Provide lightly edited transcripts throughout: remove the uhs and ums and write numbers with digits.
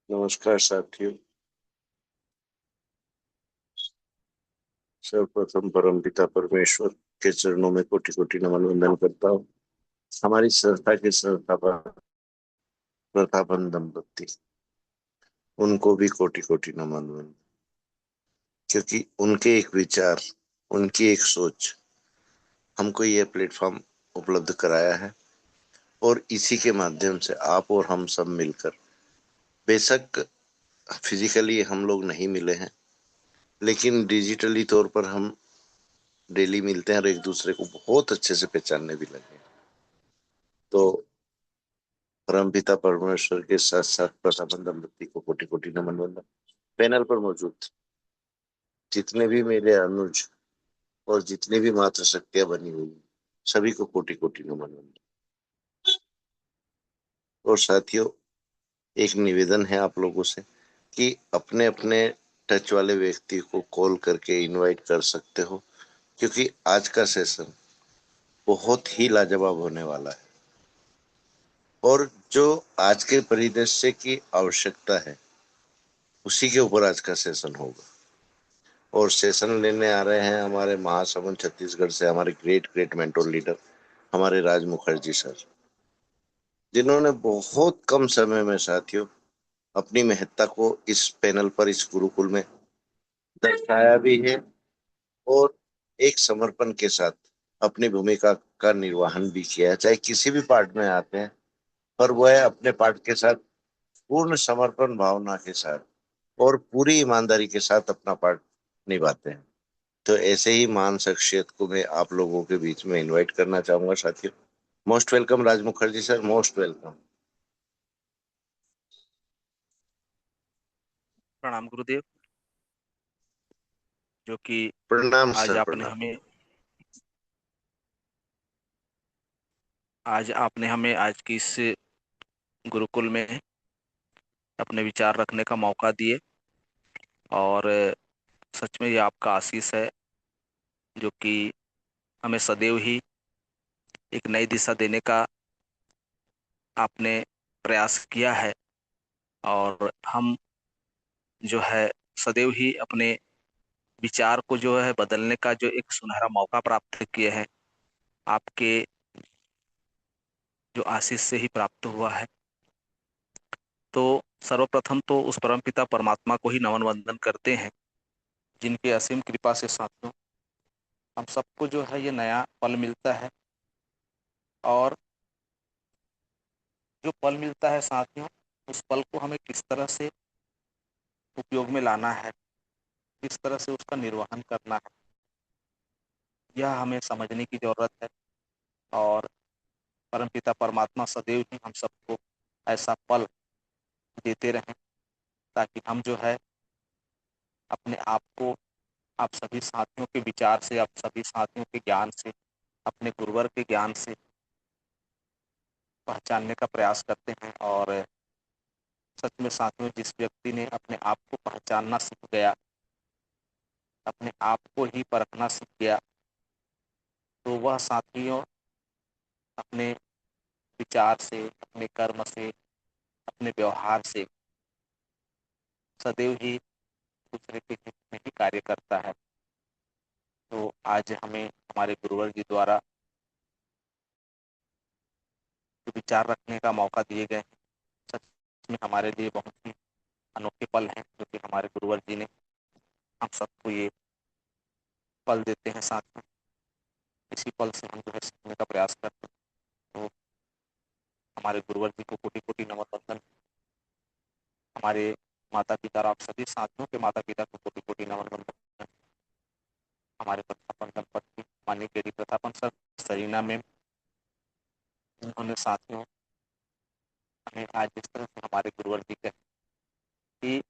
नमस्कार साथियों। सर्वप्रथम परमपिता परमेश्वर के चरणों में कोटि कोटि नमन वंदन करता हूँ। हमारी संस्था के संस्थापक प्रतापन दंपति, उनको भी कोटि कोटि नमन वंदन, क्योंकि उनके एक विचार, उनकी एक सोच हमको ये प्लेटफॉर्म उपलब्ध कराया है। और इसी के माध्यम से आप और हम सब मिलकर, बेशक फिजिकली हम लोग नहीं मिले हैं, लेकिन डिजिटली तौर पर हम डेली मिलते हैं और एक दूसरे को बहुत अच्छे से पहचानने भी लगे। तो परमपिता परमेश्वर के साथ साथ प्रतापन दंपति को कोटि कोटि नमन वंदन। पैनल पर मौजूद जितने भी मेरे अनुज और जितनी भी मात्र शक्तियां बनी हुई हैं, सभी को कोटि कोटि नमन वंदन। और साथियों, एक निवेदन है आप लोगों से कि अपने अपने टच वाले व्यक्ति को कॉल करके इनवाइट कर सकते हो, क्योंकि आज का सेशन बहुत ही लाजवाब होने वाला है। और जो आज के परिदृश्य की आवश्यकता है, उसी के ऊपर आज का सेशन होगा। और सेशन लेने आ रहे हैं हमारे महासमुंद छत्तीसगढ़ से हमारे ग्रेट ग्रेट मेंटोर लीडर, हमारे राज मुखर्जी सर, जिन्होंने बहुत कम समय में साथियों अपनी महत्ता को इस पैनल पर, इस गुरुकुल में दर्शाया भी है। और एक समर्पण के साथ अपनी भूमिका का निर्वहन भी किया है। चाहे किसी भी पार्ट में आते हैं, पर वह अपने पार्ट के साथ पूर्ण समर्पण भावना के साथ और पूरी ईमानदारी के साथ अपना पार्ट निभाते हैं। तो ऐसे ही महान शख्सियत को मैं आप लोगों के बीच में इनवाइट करना चाहूंगा साथियों। मोस्ट वेलकम राज मुखर्जी सर, मोस्ट वेलकम। प्रणाम गुरुदेव। जो कि प्रणाम आज सर, आपने प्रणाम। हमें आज की इस गुरुकुल में अपने विचार रखने का मौका दिए। और सच में ये आपका आशीष है, जो कि हमें सदैव ही एक नई दिशा देने का आपने प्रयास किया है। और हम जो है सदैव ही अपने विचार को जो है बदलने का जो एक सुनहरा मौका प्राप्त किए हैं, आपके जो आशीष से ही प्राप्त हुआ है। तो सर्वप्रथम तो उस परमपिता परमात्मा को ही नमन वंदन करते हैं, जिनकी असीम कृपा से साथियों हम सबको जो है ये नया पल मिलता है। और जो पल मिलता है साथियों, उस पल को हमें किस तरह से उपयोग में लाना है, किस तरह से उसका निर्वहन करना है, यह हमें समझने की जरूरत है। और परमपिता परमात्मा सदैव ही हम सबको ऐसा पल देते रहें, ताकि हम जो है अपने आप को आप सभी साथियों के विचार से, आप सभी साथियों के ज्ञान से, अपने गुरुवर के ज्ञान से पहचानने का प्रयास करते हैं। और सच में साथियों, जिस व्यक्ति ने अपने आप को पहचानना सीख गया, अपने आप को ही परखना सीख गया, तो वह साथियों अपने विचार से, अपने कर्म से, अपने व्यवहार से सदैव ही दूसरे के हित में ही कार्य करता है। तो आज हमें हमारे गुरुवर जी द्वारा जो विचार रखने का मौका दिए गए हैं, सच में हमारे लिए बहुत ही अनोखे पल हैं, जो कि हमारे गुरुवर जी ने हम सबको ये पल देते हैं। साथ में इसी पल से हम जो है सीखने का प्रयास करते हैं। तो हमारे गुरुवर जी को कोटि कोटि नमन वंदन। हमारे माता पिता और आप सभी साथियों के माता पिता को कोटि कोटि नमन वंदन। हमारे प्रथापन दंपति माननीय KD Prathapan sir, Serena ma'am, उन्होंने साथियों हमें आज जिस तरह से हमारे गुरुवर जी कहे कि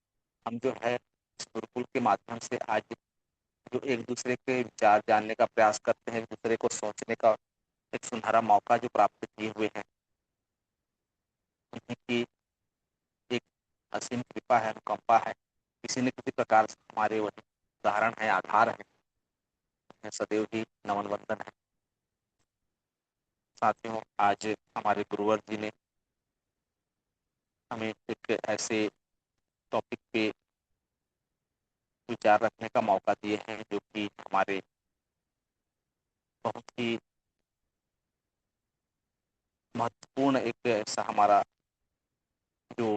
हम जो है इस गुरुकुल के माध्यम से आज जो एक दूसरे के विचार जानने का प्रयास करते हैं, एक दूसरे को सोचने का एक सुनहरा मौका जो प्राप्त किए हुए हैं, उन्हीं की एक असीम कृपा है, अनुकंपा है। किसी न किसी प्रकार से हमारे वही उदाहरण है, आधार है, उन्हें सदैव ही नमन वंदन है। साथियों, आज हमारे गुरुवर जी ने हमें एक ऐसे टॉपिक पे विचार रखने का मौका दिए हैं, जो कि हमारे बहुत ही महत्वपूर्ण एक ऐसा हमारा जो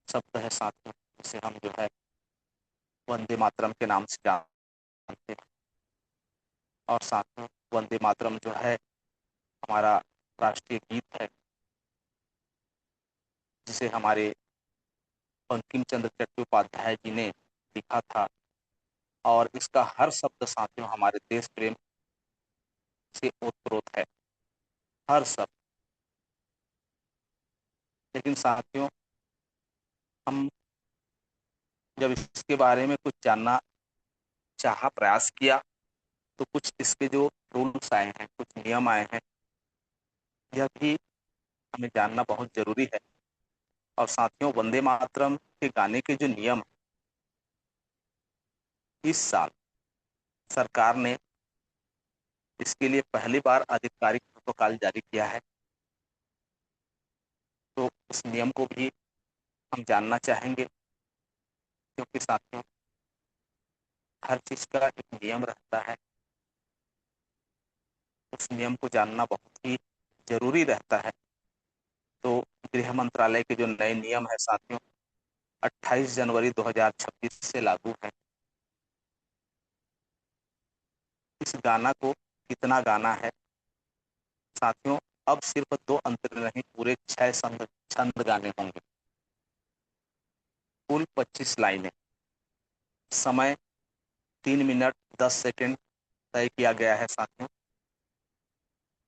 शब्द है साथियों, जिसे हम जो है वंदे मातरम के नाम से जानते हैं। और साथियों, वंदे मातरम जो है हमारा राष्ट्रीय गीत है, जिसे हमारे बंकिम चंद्र चट्टोपाध्याय जी ने लिखा था। और इसका हर शब्द साथियों हमारे देश प्रेम से ओतप्रोत है, हर शब्द। लेकिन साथियों, हम जब इसके बारे में कुछ जानना चाहा, प्रयास किया, तो कुछ इसके जो रूल्स आए हैं, कुछ नियम आए हैं, यह भी हमें जानना बहुत जरूरी है। और साथियों, वंदे मातरम के गाने के जो नियम, इस साल सरकार ने इसके लिए पहली बार आधिकारिक प्रोटोकॉल जारी किया है। तो उस नियम को भी हम जानना चाहेंगे, क्योंकि साथियों हर चीज का एक नियम रहता है। उस नियम को जानना बहुत ही जरूरी रहता है। तो गृह मंत्रालय के जो नए नियम है साथियों, 28 जनवरी 2026 से लागू है। इस गाना को कितना गाना है साथियों? अब सिर्फ दो अंतर नहीं, पूरे 6 छंद गाने होंगे, कुल 25 लाइनें। समय 3 मिनट 10 सेकेंड तय किया गया है साथियों।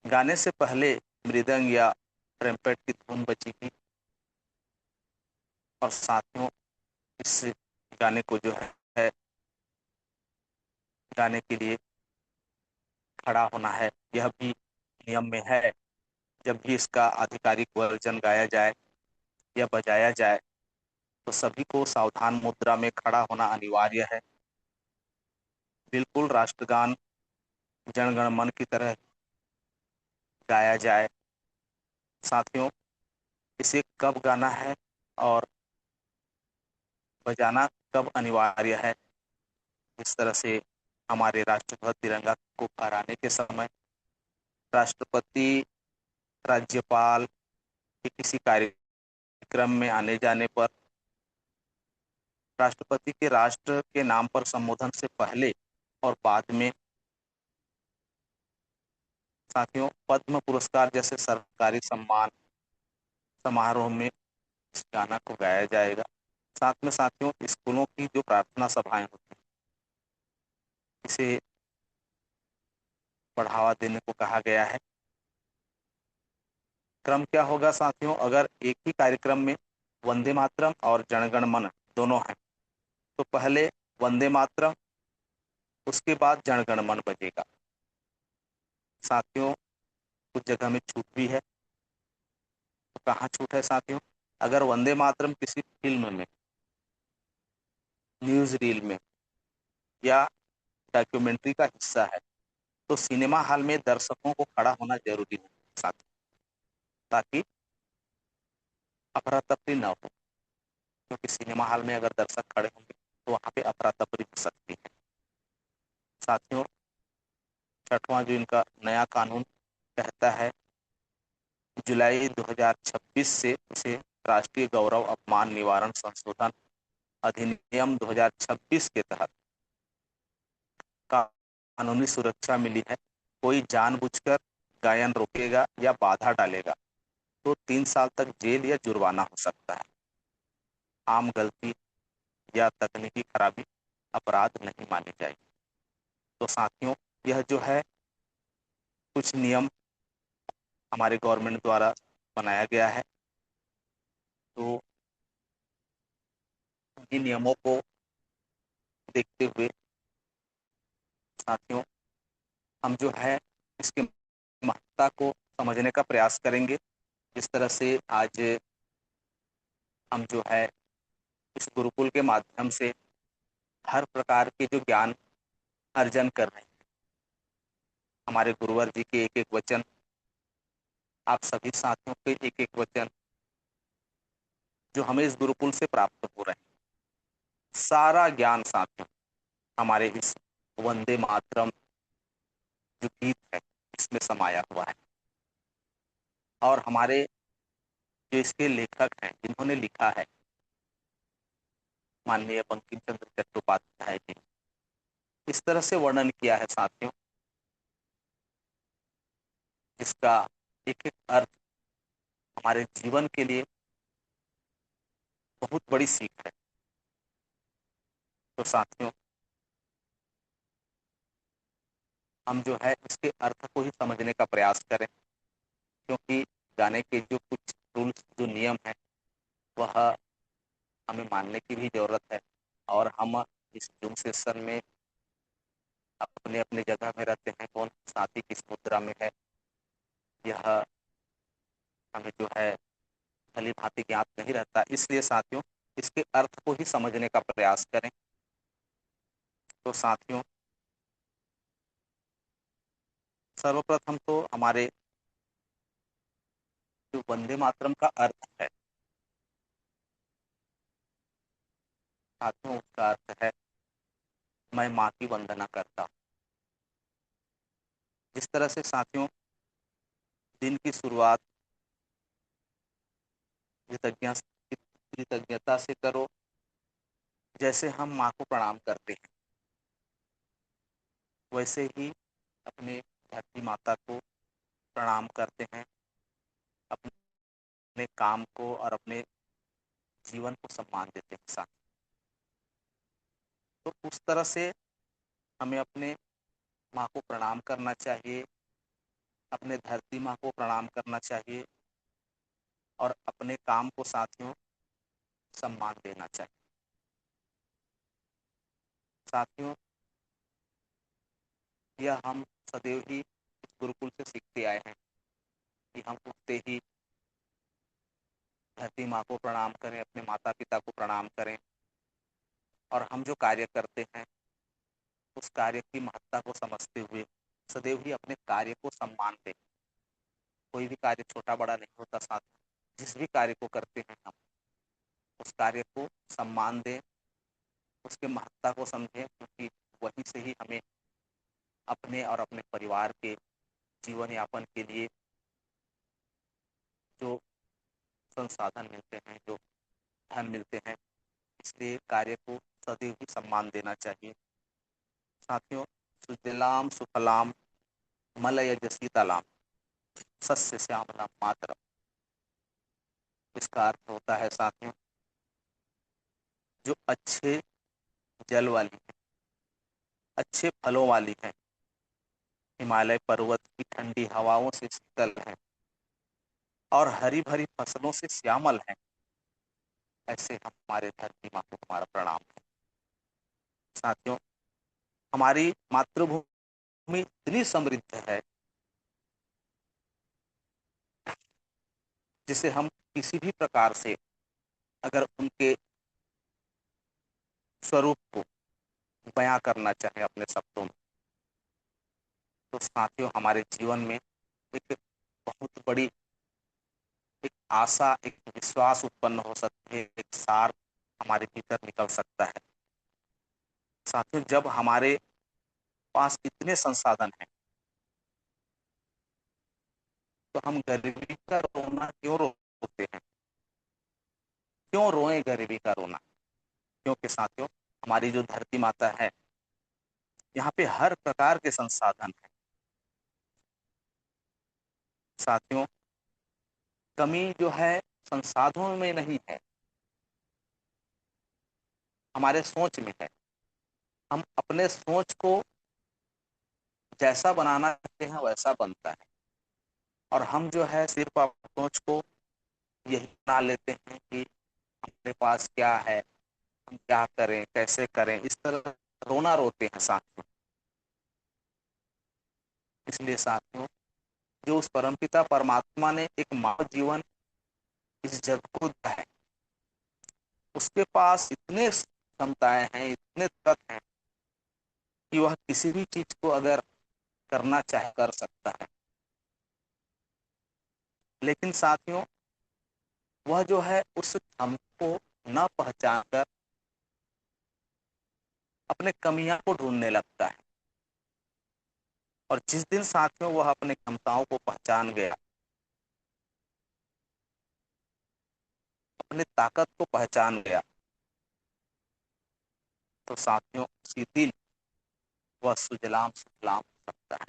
गाने से पहले मृदंग या ट्रम्पेट की धुन बजेगी। और साथियों, इस गाने को जो है गाने के लिए खड़ा होना है, यह भी नियम में है। जब भी इसका आधिकारिक वर्जन गाया जाए या बजाया जाए, तो सभी को सावधान मुद्रा में खड़ा होना अनिवार्य है। बिल्कुल राष्ट्रगान जनगण मन की तरह गाया जाए। साथियों, इसे कब गाना है और बजाना कब अनिवार्य है? इस तरह से हमारे राष्ट्रध्वज तिरंगा को फहराने के समय, राष्ट्रपति, राज्यपाल के किसी कार्यक्रम में आने जाने पर, राष्ट्रपति के राष्ट्र के नाम पर संबोधन से पहले और बाद में, साथियों पद्म पुरस्कार जैसे सरकारी सम्मान समारोह में इस गाना को गाया जाएगा। साथ में साथियों, स्कूलों की जो प्रार्थना सभाएं होती हैं, इसे बढ़ावा देने को कहा गया है। क्रम क्या होगा साथियों? अगर एक ही कार्यक्रम में वंदे मातरम और जनगण मन दोनों हैं, तो पहले वंदे मातरम, उसके बाद जनगण मन बजेगा। साथियों, कुछ जगह में छूट भी है। तो कहाँ छूट है साथियों? अगर वंदे मातरम किसी फिल्म में, न्यूज रील में या डॉक्यूमेंट्री का हिस्सा है, तो सिनेमा हॉल में दर्शकों को खड़ा होना जरूरी है साथियों, ताकि अफरा तफरी न हो। क्योंकि सिनेमा हॉल में अगर दर्शक खड़े होंगे, तो वहां पे अफरा तफरी हो सकती है। साथियों, छठवां जो इनका नया कानून कहता है, जुलाई 2026 से उसे राष्ट्रीय गौरव अपमान निवारण संशोधन अधिनियम 2026 के तहत कानूनी सुरक्षा मिली है। कोई जानबूझकर गायन रोकेगा या बाधा डालेगा, तो 3 साल तक जेल या जुर्माना हो सकता है। आम गलती या तकनीकी खराबी अपराध नहीं मानी जाएगी। तो साथियों, यह जो है कुछ नियम हमारे गवर्नमेंट द्वारा बनाया गया है। तो इन नियमों को देखते हुए साथियों, हम जो है इसकी महत्ता को समझने का प्रयास करेंगे। जिस तरह से आज हम जो है इस गुरुकुल के माध्यम से हर प्रकार के जो ज्ञान अर्जन कर रहे हैं, हमारे गुरुवर जी के एक एक वचन, आप सभी साथियों के एक एक वचन, जो हमें इस गुरुकुल से प्राप्त हो रहे हैं। सारा ज्ञान साथियों हमारे इस वंदे मातरम जो गीत है इसमें समाया हुआ है। और हमारे जो इसके लेखक हैं जिन्होंने लिखा है, माननीय बंकिम चंद्र चट्टोपाध्याय जी, इस तरह से वर्णन किया है साथियों, जिसका एक एक अर्थ हमारे जीवन के लिए बहुत बड़ी सीख है। तो साथियों हम जो है इसके अर्थ को ही समझने का प्रयास करें, क्योंकि गाने के जो कुछ रूल्स जो नियम है वह हमें मानने की भी जरूरत है। और हम इस जूम सेशन में अपने अपने जगह में रहते हैं, कौन साथी किस मुद्रा में है यह हमें जो है भली भांति ज्ञात नहीं रहता। इसलिए साथियों इसके अर्थ को ही समझने का प्रयास करें। तो साथियों सर्वप्रथम तो हमारे जो वंदे मातरम का अर्थ है साथियों, उसका अर्थ है मैं माँ की वंदना करता हूँ। जिस तरह से साथियों दिन की शुरुआत कृतज्ञता से करो, जैसे हम माँ को प्रणाम करते हैं वैसे ही अपने धरती माता को प्रणाम करते हैं, अपने काम को और अपने जीवन को सम्मान देते हैं साथ। तो उस तरह से हमें अपने माँ को प्रणाम करना चाहिए, अपने धरती माँ को प्रणाम करना चाहिए और अपने काम को साथियों सम्मान देना चाहिए। साथियों यह हम सदैव ही इस गुरुकुल से सीखते आए हैं कि हम उठते ही धरती माँ को प्रणाम करें, अपने माता पिता को प्रणाम करें और हम जो कार्य करते हैं उस कार्य की महत्ता को समझते हुए सदैव ही अपने कार्य को सम्मान दें। कोई भी कार्य छोटा बड़ा नहीं होता साथ, जिस भी कार्य को करते हैं हम उस कार्य को सम्मान दें, उसके महत्ता को समझें, क्योंकि वहीं से ही हमें अपने और अपने परिवार के जीवन यापन के लिए जो संसाधन मिलते हैं, जो धन मिलते हैं, इसलिए कार्य को सदैव ही सम्मान देना चाहिए। साथियों सुजलाम सुफलाम मलयज शीतलाम सस्य श्यामलाम मातरम, इसका अर्थ होता है साथियों जो अच्छे जल वाली है, अच्छे फलों वाली है, हिमालय पर्वत की ठंडी हवाओं से शीतल है और हरी भरी फसलों से श्यामल है, ऐसे हमारे धरती माँ को हमारा प्रणाम है। साथियों हमारी मातृभूमि इतनी समृद्ध है जिसे हम किसी भी प्रकार से अगर उनके स्वरूप को बयां करना चाहे अपने शब्दों में, तो साथियों हमारे जीवन में एक बहुत बड़ी एक आशा, एक विश्वास उत्पन्न हो सकती है, एक सार हमारे भीतर निकल सकता है। साथियों जब हमारे पास इतने संसाधन हैं तो हम गरीबी का रोना क्यों रोते हैं, क्यों रोए गरीबी का रोना? क्योंकि साथियों हमारी जो धरती माता है यहाँ पे हर प्रकार के संसाधन है। साथियों कमी जो है संसाधनों में नहीं है, हमारे सोच में है। हम अपने सोच को जैसा बनाना चाहते हैं वैसा बनता है और हम जो है सिर्फ अपनी सोच को यही बना लेते हैं कि हमारे पास क्या है, हम क्या करें, कैसे करें, इस तरह रोना रोते हैं साथियों। इसलिए साथियों जो उस परमपिता परमात्मा ने एक मानव जीवन इस जग को दिया है, उसके पास इतने क्षमताएं हैं, इतने तत्व हैं कि वह किसी भी चीज को अगर करना चाहे कर सकता है। लेकिन साथियों वह जो है उस हम को न पहचान कर अपने कमियां को ढूंढने लगता है। और जिस दिन साथियों वह अपने क्षमताओं को पहचान गया, अपनी ताकत को पहचान गया, तो साथियों उसी दिन वह सुजलाम सुफलाम हो सकता है।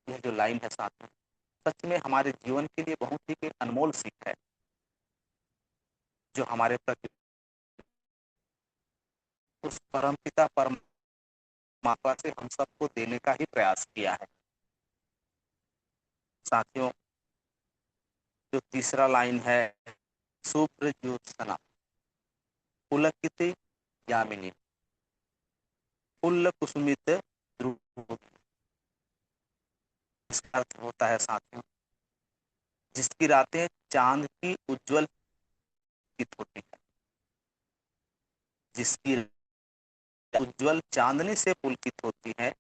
यह जो लाइन है साथियों, सच में हमारे जीवन के लिए बहुत ही एक अनमोल सीख है, जो हमारे प्रति उस परमपिता परमात्मा से हम सबको देने का ही प्रयास किया है। साथियों, जो तीसरा लाइन है, सुप्रज्योत्सना पुलकित यामिनी फुल्ल कुसुमित ध्रुव, इसका अर्थ होता है साथियों, जिसकी रातें चांद की उज्जवल प्रतीत होती है, जिसकी उज्जवल चांदनी से पुलकित होती है,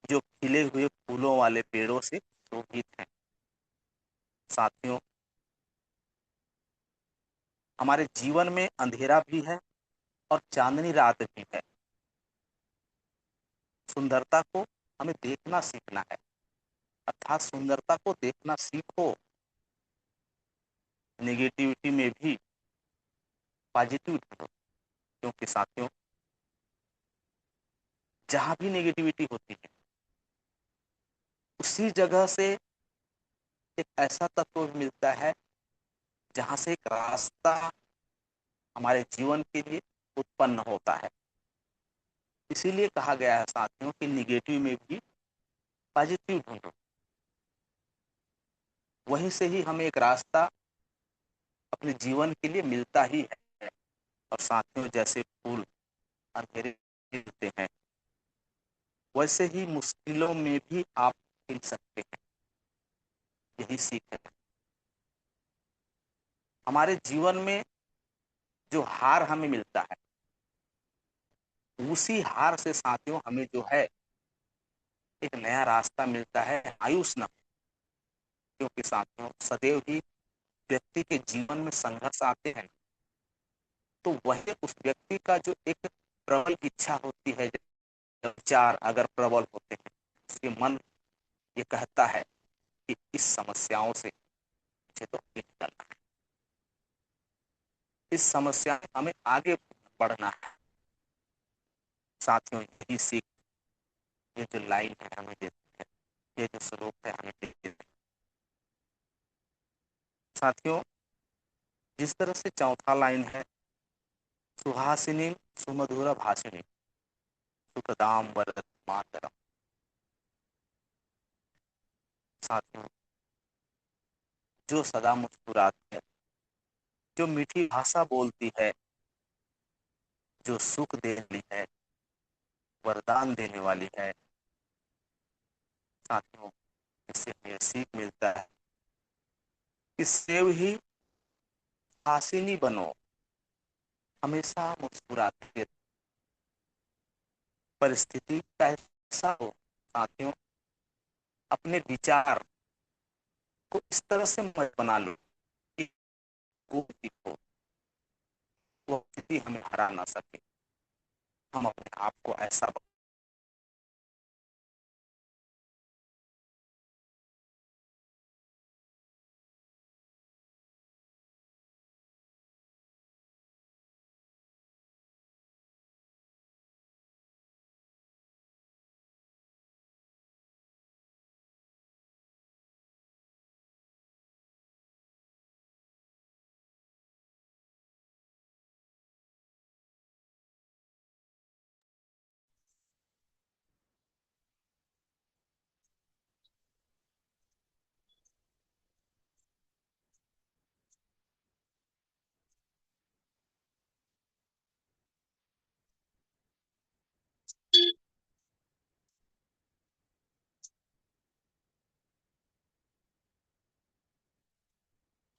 जो खिले हुए फूलों वाले पेड़ों से शोभित है। साथियों, हमारे जीवन में अंधेरा भी है और चांदनी रात भी है। सुंदरता को हमें देखना सीखना है, अर्थात सुंदरता को देखना सीखो। नेगेटिविटी में भी पॉजिटिव ढूंढो, क्योंकि साथियों जहां भी नेगेटिविटी होती है, उसी जगह से एक ऐसा तत्व मिलता है जहां से एक रास्ता हमारे जीवन के लिए उत्पन्न होता है। इसीलिए कहा गया है साथियों कि निगेटिव में भी पॉजिटिव ढूंढो, वहीं से ही हमें एक रास्ता अपने जीवन के लिए मिलता ही है। और साथियों, जैसे फूल अंधेरे खिलते हैं, वैसे ही मुश्किलों में भी आप खिल सकते हैं। यही सीख है हमारे जीवन में। जो हार हमें मिलता है, उसी हार से साथियों हमें जो है एक नया रास्ता मिलता है, मायूस न हो। क्योंकि साथियों सदैव ही व्यक्ति के जीवन में संघर्ष आते हैं, तो वह उस व्यक्ति का जो एक प्रबल इच्छा होती है, विचार अगर प्रबल होते हैं, उसके मन ये कहता है कि इस समस्याओं से मुझे तो निकलना है, इस समस्या में हमें आगे बढ़ना है। साथियों यही सीख ये जो लाइन है हमें देती है, ये जो श्लोक है हमें देती है। साथियों, जिस तरह से चौथा लाइन है, सुहासिनी सुमधुर भाषिणी सुखदाम वरद मातरम। साथियों, जो सदा मुस्कुराती है, जो मीठी भाषा बोलती है, जो सुख देने है, वरदान देने वाली है, साथियों इससे हमें सीख मिलता है कि सेव ही हासिनी बनो, हमेशा मुस्कुराते। परिस्थिति कैसा हो साथियों, अपने विचार को इस तरह से मत बना लो कि वो हो, वो स्थिति हमें हरा ना सके। हम अपने आप को ऐसा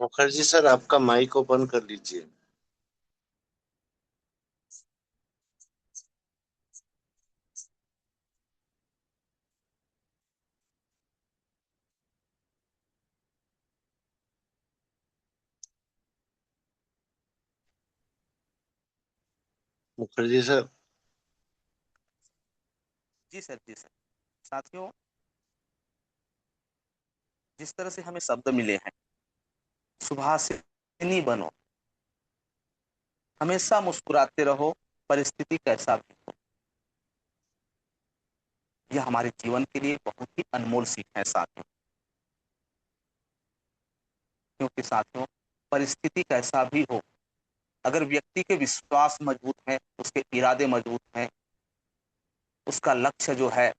मुखर्जी सर, आपका माइक ओपन कर लीजिए। मुखर्जी सर। जी सर, जी सर। साथियों, जिस तरह से हमें शब्द मिले हैं, सुभाषिनी बनो, हमेशा मुस्कुराते रहो, परिस्थिति कैसा भी हो, यह हमारे जीवन के लिए बहुत ही अनमोल सीख है साथियों। क्योंकि साथियों, परिस्थिति कैसा भी हो, अगर व्यक्ति के विश्वास मजबूत है, उसके इरादे मजबूत हैं, उसका लक्ष्य जो है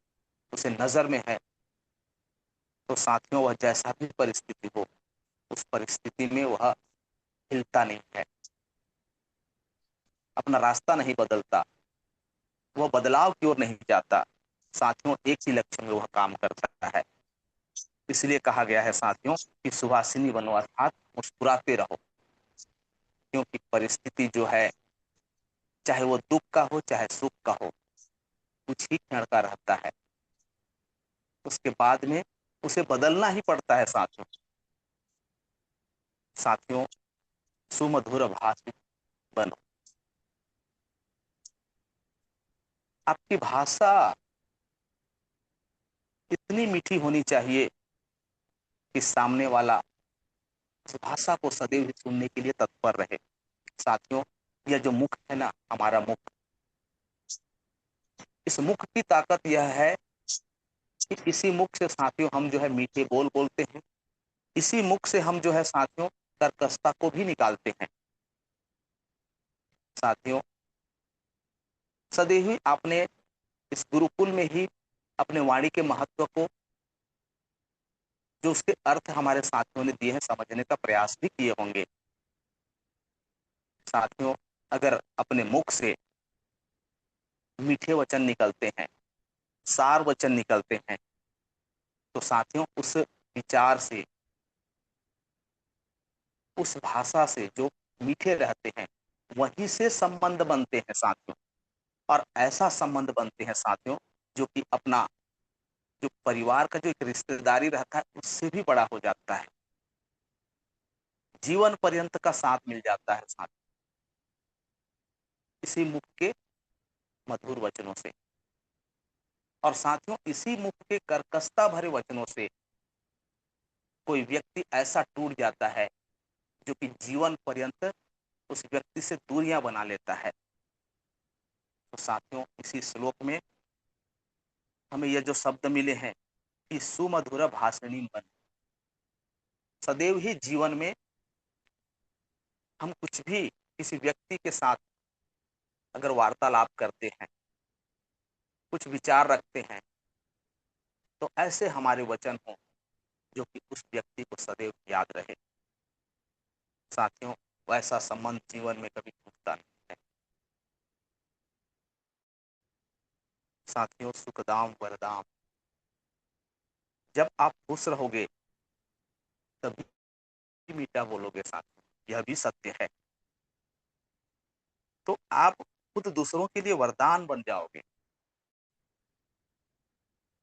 उसे नजर में है, तो साथियों वह जैसा भी परिस्थिति हो, उस परिस्थिति में वह हिलता नहीं है, अपना रास्ता नहीं बदलता, वह बदलाव की ओर नहीं जाता। साथियों, एक ही लक्ष्य में वह काम करता है। इसलिए कहा गया है साथियों कि सुभाषिनी बनो, अर्थात मुस्कुराते रहो। क्योंकि परिस्थिति जो है, चाहे वो दुख का हो चाहे सुख का हो, कुछ ही क्षण का रहता है, उसके बाद में उसे बदलना ही पड़ता है साथियों। साथियों, सुमधुर भाषित बनो। आपकी भाषा इतनी मीठी होनी चाहिए कि सामने वाला उस भाषा को सदैव ही सुनने के लिए तत्पर रहे। साथियों, यह जो मुख है ना, हमारा मुख, इस मुख की ताकत यह है कि इसी मुख से साथियों हम जो है मीठे बोल बोलते हैं। इसी मुख से हम जो है साथियों कर्कशता को भी निकालते हैं। साथियों, सदैव ही आपने इस गुरुकुल में ही अपने वाणी के महत्व को, जो उसके अर्थ हमारे साथियों ने दिए हैं, समझने का प्रयास भी किए होंगे। साथियों, अगर अपने मुख से मीठे वचन निकलते हैं, सार वचन निकलते हैं, तो साथियों उस विचार से, उस भाषा से जो मीठे रहते हैं, वहीं से संबंध बनते हैं साथियों। और ऐसा संबंध बनते हैं साथियों जो कि अपना, जो परिवार का जो एक रिश्तेदारी रहता है उससे भी बड़ा हो जाता है, जीवन पर्यंत का साथ मिल जाता है साथ, इसी मुख के मधुर वचनों से। और साथियों, इसी मुख के कर्कशता भरे वचनों से कोई व्यक्ति ऐसा टूट जाता है जो कि जीवन पर्यंत उस व्यक्ति से दूरियां बना लेता है। तो साथियों, इसी श्लोक में हमें यह जो शब्द मिले हैं कि सुमधुर भाषिणी बन, सदैव ही जीवन में हम कुछ भी किसी व्यक्ति के साथ अगर वार्तालाप करते हैं, कुछ विचार रखते हैं, तो ऐसे हमारे वचन हों जो कि उस व्यक्ति को सदैव याद रहे। साथियों, वैसा संबंध जीवन में कभी टूटता नहीं है। साथियों, सुखदाम वरदाम, जब आप खुश रहोगे तभी मीठा बोलोगे साथियों, यह भी सत्य है। तो आप खुद दूसरों के लिए वरदान बन जाओगे।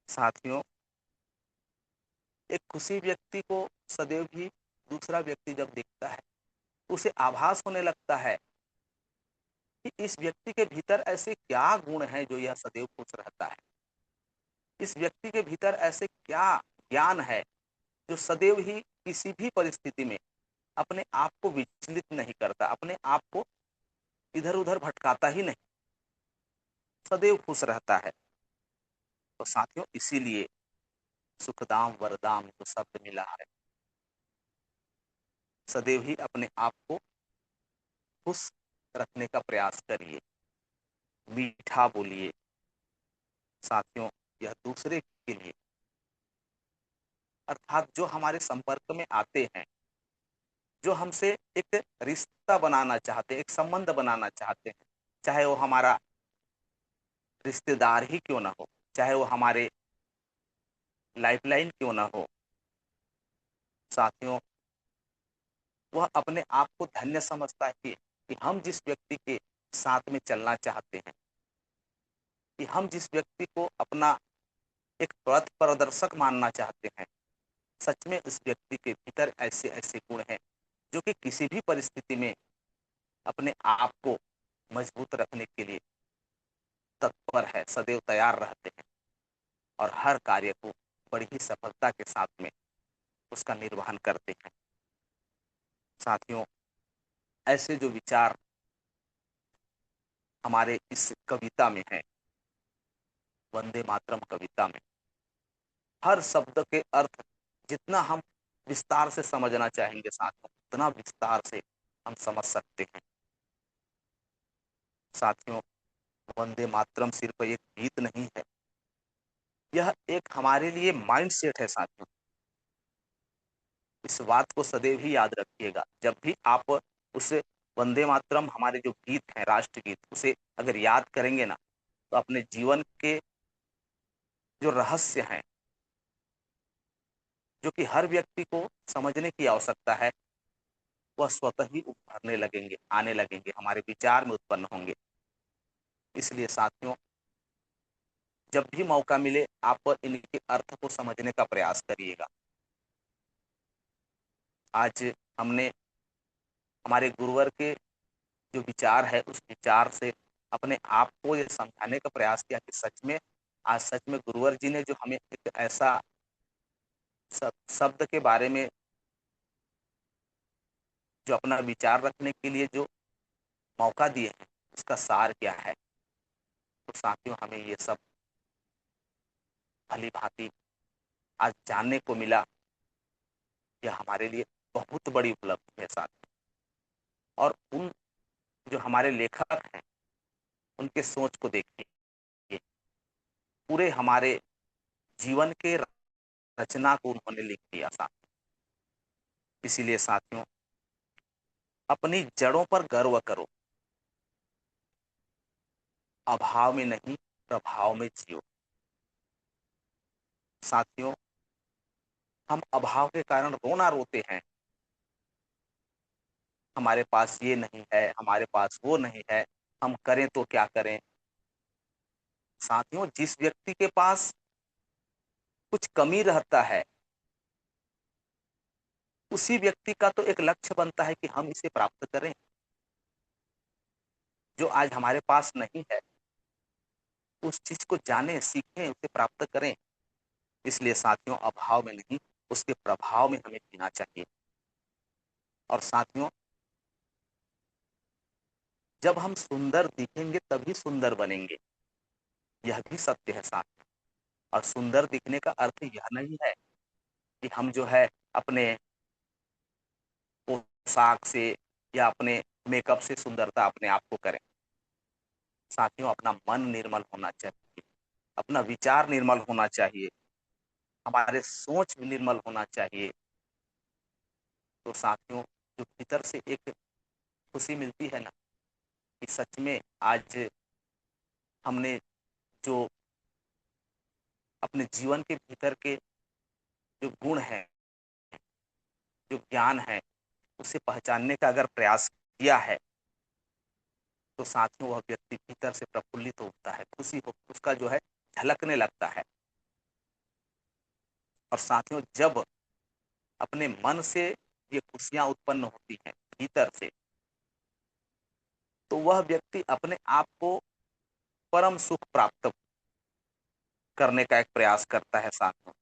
साथियों, एक खुशी व्यक्ति को सदैव ही दूसरा व्यक्ति जब देखता है, उसे आभास होने लगता है कि इस व्यक्ति के भीतर ऐसे क्या गुण हैं जो यह सदैव खुश रहता है। इस व्यक्ति के भीतर ऐसे क्या ज्ञान है जो सदैव ही किसी भी परिस्थिति में अपने आप को विचलित नहीं करता, अपने आप को इधर उधर भटकाता ही नहीं, सदैव खुश रहता है। तो साथियों, इसीलिए सुखदाम वरदाम जो शब्द मिला है, सदैव ही अपने आप को खुश रखने का प्रयास करिए, मीठा बोलिए। साथियों, यह दूसरे के लिए, अर्थात जो हमारे संपर्क में आते हैं, जो हमसे एक रिश्ता बनाना चाहते हैं, एक संबंध बनाना चाहते हैं, चाहे वो हमारा रिश्तेदार ही क्यों ना हो, चाहे वो हमारे लाइफलाइन क्यों ना हो, साथियों वह अपने आप को धन्य समझता है कि हम जिस व्यक्ति के साथ में चलना चाहते हैं, कि हम जिस व्यक्ति को अपना एक पथ प्रदर्शक मानना चाहते हैं, सच में उस व्यक्ति के भीतर ऐसे ऐसे गुण हैं जो कि किसी भी परिस्थिति में अपने आप को मजबूत रखने के लिए तत्पर है, सदैव तैयार रहते हैं और हर कार्य को बड़ी ही सफलता के साथ में उसका निर्वहन करते हैं। साथियों, ऐसे जो विचार हमारे इस कविता में है, वंदे मातरम कविता में, हर शब्द के अर्थ जितना हम विस्तार से समझना चाहेंगे साथियों, उतना विस्तार से हम समझ सकते हैं। साथियों, वंदे मातरम सिर्फ एक गीत नहीं है, यह एक हमारे लिए माइंड सेट है साथियों। इस बात को सदैव ही याद रखिएगा। जब भी आप उसे वंदे मातरम, हमारे जो गीत है, राष्ट्रगीत, उसे अगर याद करेंगे ना, तो अपने जीवन के जो रहस्य हैं, जो कि हर व्यक्ति को समझने की आवश्यकता है, वह स्वतः ही उभरने लगेंगे, आने लगेंगे, हमारे विचार में उत्पन्न होंगे। इसलिए साथियों, जब भी मौका मिले आप इनके अर्थ को समझने का प्रयास करिएगा। आज हमने हमारे गुरुवर के जो विचार है, उस विचार से अपने आप को ये समझाने का प्रयास किया कि सच में, आज सच में गुरुवर जी ने जो हमें एक ऐसा शब्द के बारे में जो अपना विचार रखने के लिए जो मौका दिए हैं, उसका सार क्या है। तो साथियों, हमें ये सब भली भांति आज जानने को मिला। यह हमारे लिए बहुत बड़ी उपलब्धि है साथियों। और उन जो हमारे लेखक हैं, उनके सोच को देखिए, पूरे हमारे जीवन के रचना को उन्होंने लिख दिया साथ। इसीलिए साथियों, अपनी जड़ों पर गर्व करो, अभाव में नहीं, प्रभाव में जियो। साथियों, हम अभाव के कारण रोना रोते हैं, हमारे पास ये नहीं है, हमारे पास वो नहीं है, हम करें तो क्या करें। साथियों, जिस व्यक्ति के पास कुछ कमी रहता है, उसी व्यक्ति का तो एक लक्ष्य बनता है कि हम इसे प्राप्त करें। जो आज हमारे पास नहीं है, उस चीज को जाने, सीखें, उसे प्राप्त करें। इसलिए साथियों, अभाव में नहीं, उसके प्रभाव में हमें जीना चाहिए। और साथियों, जब हम सुंदर दिखेंगे तभी सुंदर बनेंगे, यह भी सत्य है साथियों। और सुंदर दिखने का अर्थ यह नहीं है कि हम जो है अपने पोशाक से या अपने मेकअप से सुंदरता अपने आप को करें। साथियों, अपना मन निर्मल होना चाहिए, अपना विचार निर्मल होना चाहिए, हमारे सोच निर्मल होना चाहिए। तो साथियों, जो भीतर से एक खुशी मिलती है ना, कि सच में आज हमने जो अपने जीवन के भीतर के जो गुण हैं, जो ज्ञान है, उसे पहचानने का अगर प्रयास किया है, तो साथियों वह व्यक्ति भीतर से प्रफुल्लित होता है, खुशी हो उसका जो है झलकने लगता है। और साथियों, जब अपने मन से ये खुशियां उत्पन्न होती हैं भीतर से, तो वह व्यक्ति अपने आप को परम सुख प्राप्त करने का एक प्रयास करता है साथियों।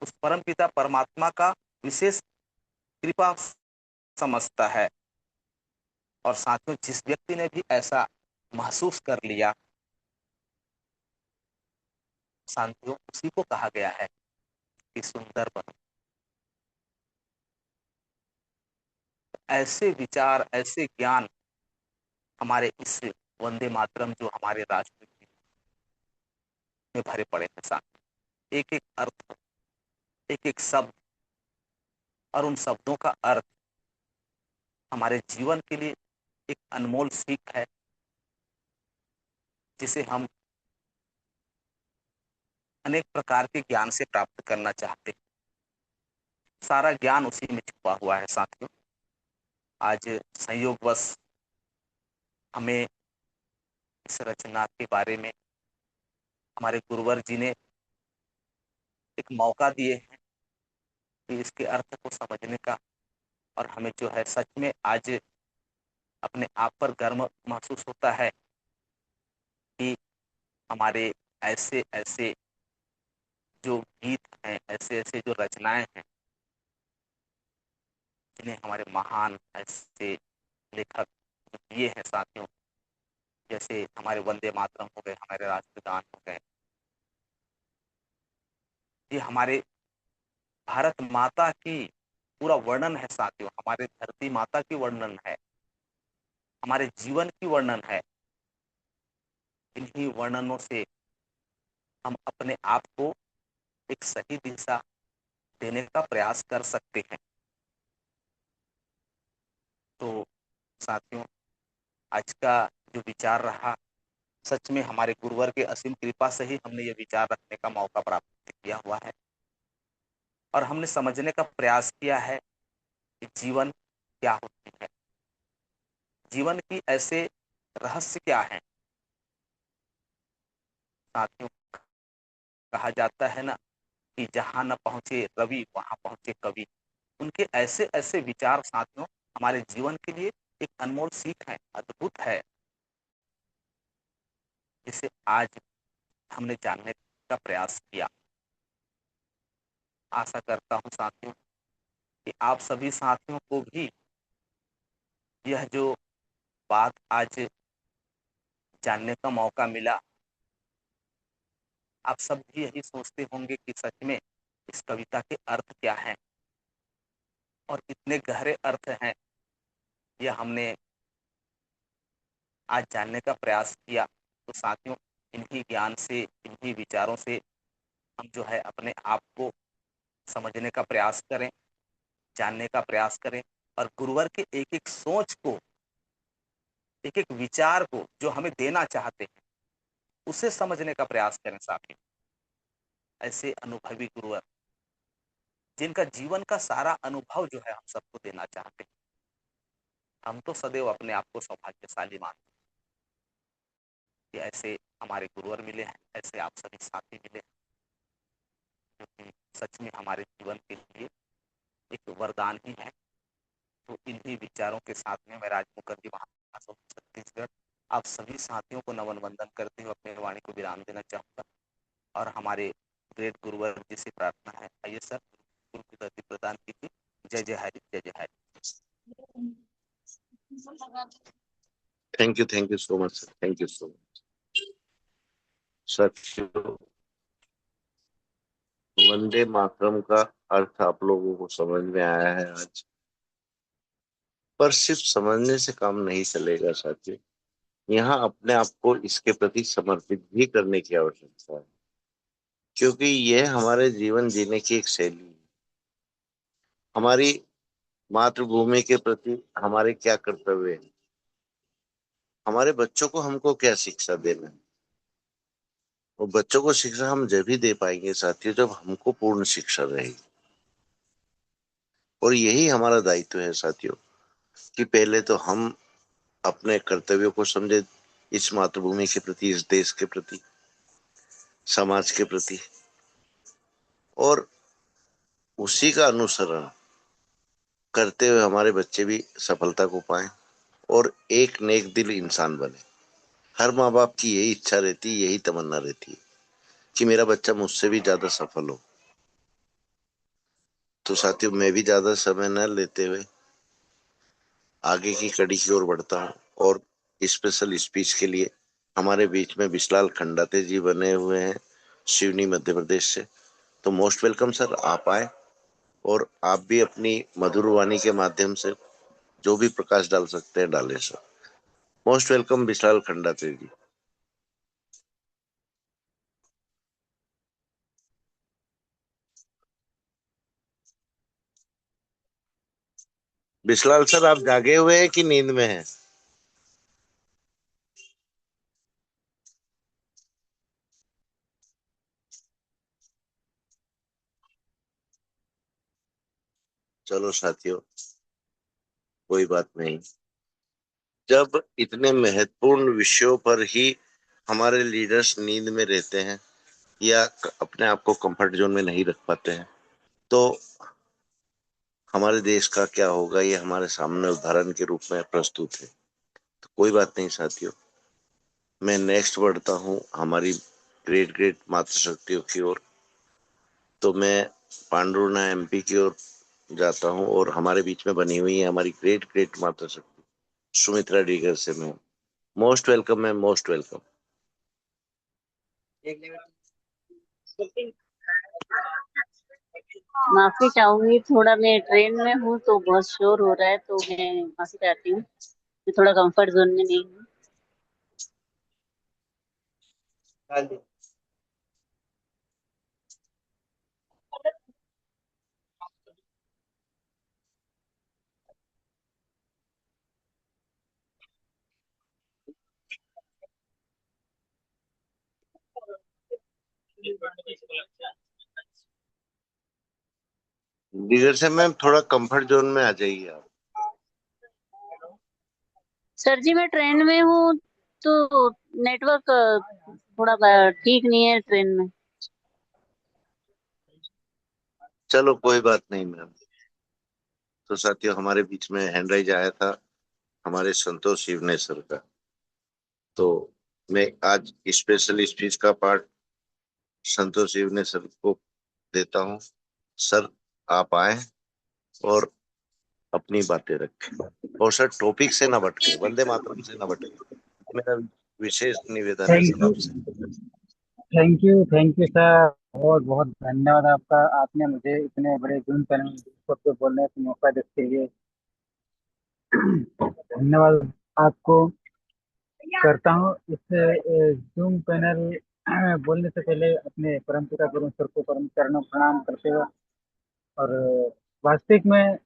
उस परम पिता परमात्मा का विशेष कृपा समझता है। और साथियों, जिस व्यक्ति ने भी ऐसा महसूस कर लिया, साथियों, उसी को कहा गया है कि सुंदर बनो। ऐसे विचार, ऐसे ज्ञान हमारे इस वंदे मातरम जो हमारे राष्ट्र में भरे पड़े हैं साथियों। एक एक अर्थ, एक एक शब्द, और उन शब्दों का अर्थ हमारे जीवन के लिए एक अनमोल सीख है, जिसे हम अनेक प्रकार के ज्ञान से प्राप्त करना चाहते हैं। सारा ज्ञान उसी में छुपा हुआ है साथियों। आज संयोगवश हमें इस रचना के बारे में हमारे गुरुवर जी ने एक मौका दिए हैं कि इसके अर्थ को समझने का। और हमें जो है सच में आज अपने आप पर गर्व महसूस होता है कि हमारे ऐसे ऐसे जो गीत हैं, ऐसे ऐसे जो रचनाएं हैं, जिन्हें हमारे महान ऐसे लेखक दिए हैं साथियों, जैसे हमारे वंदे मातरम हो गए, हमारे राष्ट्रगान हो गए, ये हमारे भारत माता की पूरा वर्णन है साथियों, हमारे धरती माता की वर्णन है, हमारे जीवन की वर्णन है। इन्हीं वर्णनों से हम अपने आप को एक सही दिशा देने का प्रयास कर सकते हैं। तो साथियों, आज का जो विचार रहा, सच में हमारे गुरुवर के असीम कृपा से ही हमने ये विचार रखने का मौका प्राप्त किया हुआ है, और हमने समझने का प्रयास किया है कि जीवन क्या होती है, जीवन की ऐसे रहस्य क्या है। साथियों, कहा जाता है ना कि जहां न पहुंचे रवि वहां पहुंचे कवि। उनके ऐसे ऐसे विचार साथियों हमारे जीवन के लिए एक अनमोल सीख है, अद्भुत है, जिसे आज हमने जानने का प्रयास किया। आशा करता हूं साथियों कि आप सभी साथियों को भी यह जो बात आज जानने का मौका मिला, आप सब भी यही सोचते होंगे कि सच में इस कविता के अर्थ क्या है, और कितने गहरे अर्थ हैं, यह हमने आज जानने का प्रयास किया। तो साथियों, इन्हीं ज्ञान से, इन्हीं विचारों से हम जो है अपने आप को समझने का प्रयास करें, जानने का प्रयास करें, और गुरुवर के एक एक सोच को, एक एक विचार को जो हमें देना चाहते हैं, उसे समझने का प्रयास करें साथियों। ऐसे अनुभवी गुरुवर, जिनका जीवन का सारा अनुभव जो है हम सबको देना चाहते हैं। हम तो सदैव अपने आप को सौभाग्यशाली मानते हैं कि ऐसे हमारे गुरुवर मिले हैं, ऐसे आप सभी साथी मिले हैं, जो कि सच में हमारे जीवन के लिए एक वरदान ही है। तो इन्हीं विचारों के साथ में मैं राज मुखर्जी महासमुंद छत्तीसगढ़ आप सभी साथियों को नमन वंदन करते हुए अपने वाणी को विराम देना चाहूंगा, और हमारे ग्रेट गुरुवर जी से प्रार्थना है, आइए सर गुरु की गति प्रदान कीजिए। जय जय हरि, जय जय Hari. Thank you so much sir, thank you so much. साथियों, वंदे मातरम का अर्थ आप लोगों को समझ में आया है आज, पर सिर्फ समझने से काम नहीं चलेगा साथियों, यहाँ अपने आप को इसके प्रति समर्पित भी करने की आवश्यकता है, क्योंकि यह हमारे जीवन जीने की एक शैली है। हमारी मातृभूमि के प्रति हमारे क्या कर्तव्य है, हमारे बच्चों को हमको क्या शिक्षा देना है। वो बच्चों को शिक्षा हम जब भी दे पाएंगे साथियों, जब हमको पूर्ण शिक्षा रहेगी। और यही हमारा दायित्व है साथियों, कि पहले तो हम अपने कर्तव्यों को समझे, इस मातृभूमि के प्रति, इस देश के प्रति, समाज के प्रति, और उसी का अनुसरण करते हुए हमारे बच्चे भी सफलता को पाएं और एक नेक दिल इंसान बने। हर माँ बाप की यही इच्छा रहती है, यही तमन्ना रहती है कि मेरा बच्चा मुझसे भी ज्यादा सफल हो। तो साथियों, मैं भी ज्यादा समय न लेते हुए आगे की कड़ी की ओर बढ़ता हूँ, और स्पेशल स्पीच के लिए हमारे बीच में विशलाल खंडाते जी बने हुए हैं, सिवनी मध्य प्रदेश से। तो मोस्ट वेलकम सर, आप आए और आप भी अपनी मधुर वाणी के माध्यम से जो भी प्रकाश डाल सकते हैं डालें सर। मोस्ट वेलकम विशाल खंडाते जी। विशलाल सर, आप जागे हुए हैं कि नींद में हैं? चलो साथियों, कोई बात नहीं। जब इतने महत्वपूर्ण विषयों पर ही हमारे लीडर्स नींद में रहते हैं या अपने आप को कंफर्ट जोन में नहीं रख पाते हैं, तो हमारे देश का क्या होगा, ये हमारे सामने उदाहरण के रूप में प्रस्तुत है। कोई बात नहीं साथियों, मैं नेक्स्ट बढ़ता हूँ हमारी ग्रेट ग्रेट मातृशक्तियों की ओर। तो मैं पांडुर्णा एमपी की ओर जाता हूँ, और हमारे बीच में बनी हुई है हमारी ग्रेट ग्रेट मातृशक्ति सुमित्रा डीगर से। मैं most welcome, ma'am, most welcome. माफी चाहूंगी, थोड़ा मैं ट्रेन में हूँ तो बहुत शोर हो रहा है, तो मैं माफी चाहती हूँ। मैं थोड़ा कंफर्ट जोन में नहीं हूँ। डीगर से मैम थोड़ा कंफर्ट जोन में आ जाइए आप। सर जी, मैं ट्रेन में हूँ तो नेटवर्क थोड़ा ठीक नहीं है ट्रेन में। चलो कोई बात नहीं मैम। तो साथियों, हमारे बीच में हैंड राइज आया था हमारे संतोष शिवने सर का। तो मैं आज स्पेशल स्पीच का पार्ट संतोष शिवने सर को देता हूँ। सर, आप आए और अपनी बातें रखें, और सर टॉपिक से ना भटके, वंदे मातरम से ना भटके, मेरा विशेष निवेदन है थैंक सर यू। आपसे। Thank you sir. बहुत बहुत धन्यवाद आपका। आपने मुझे इतने बड़े जूम पैनल पे बोलने का मौका देने के लिए धन्यवाद आपको करता हूँ। इस जूम पैनल बोलने से पहले अपने परमपिता गुरु सर को परम चरणों प्रणाम करते हुए, और वास्तविक में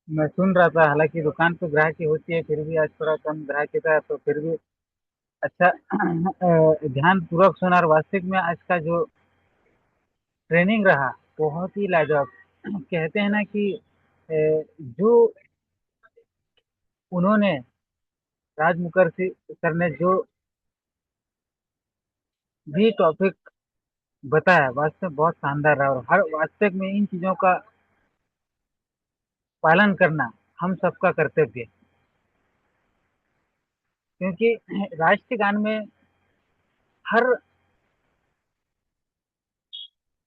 मैं सुन रहा था, हालांकि दुकान पे ग्राहकी होती है, फिर भी आज थोड़ा कम ग्राहकी था, तो फिर भी अच्छा ध्यान पूर्वक सुना। और वास्तविक में आज का जो ट्रेनिंग रहा बहुत ही लाजवाब। कहते हैं ना कि जो उन्होंने राज मुखर्जी सर ने जो भी टॉपिक बताया, वास्तव में बहुत शानदार रहा, और हर वास्तविक में इन चीजों का पालन करना हम सबका कर्तव्य है। क्योंकि राष्ट्रगान में हर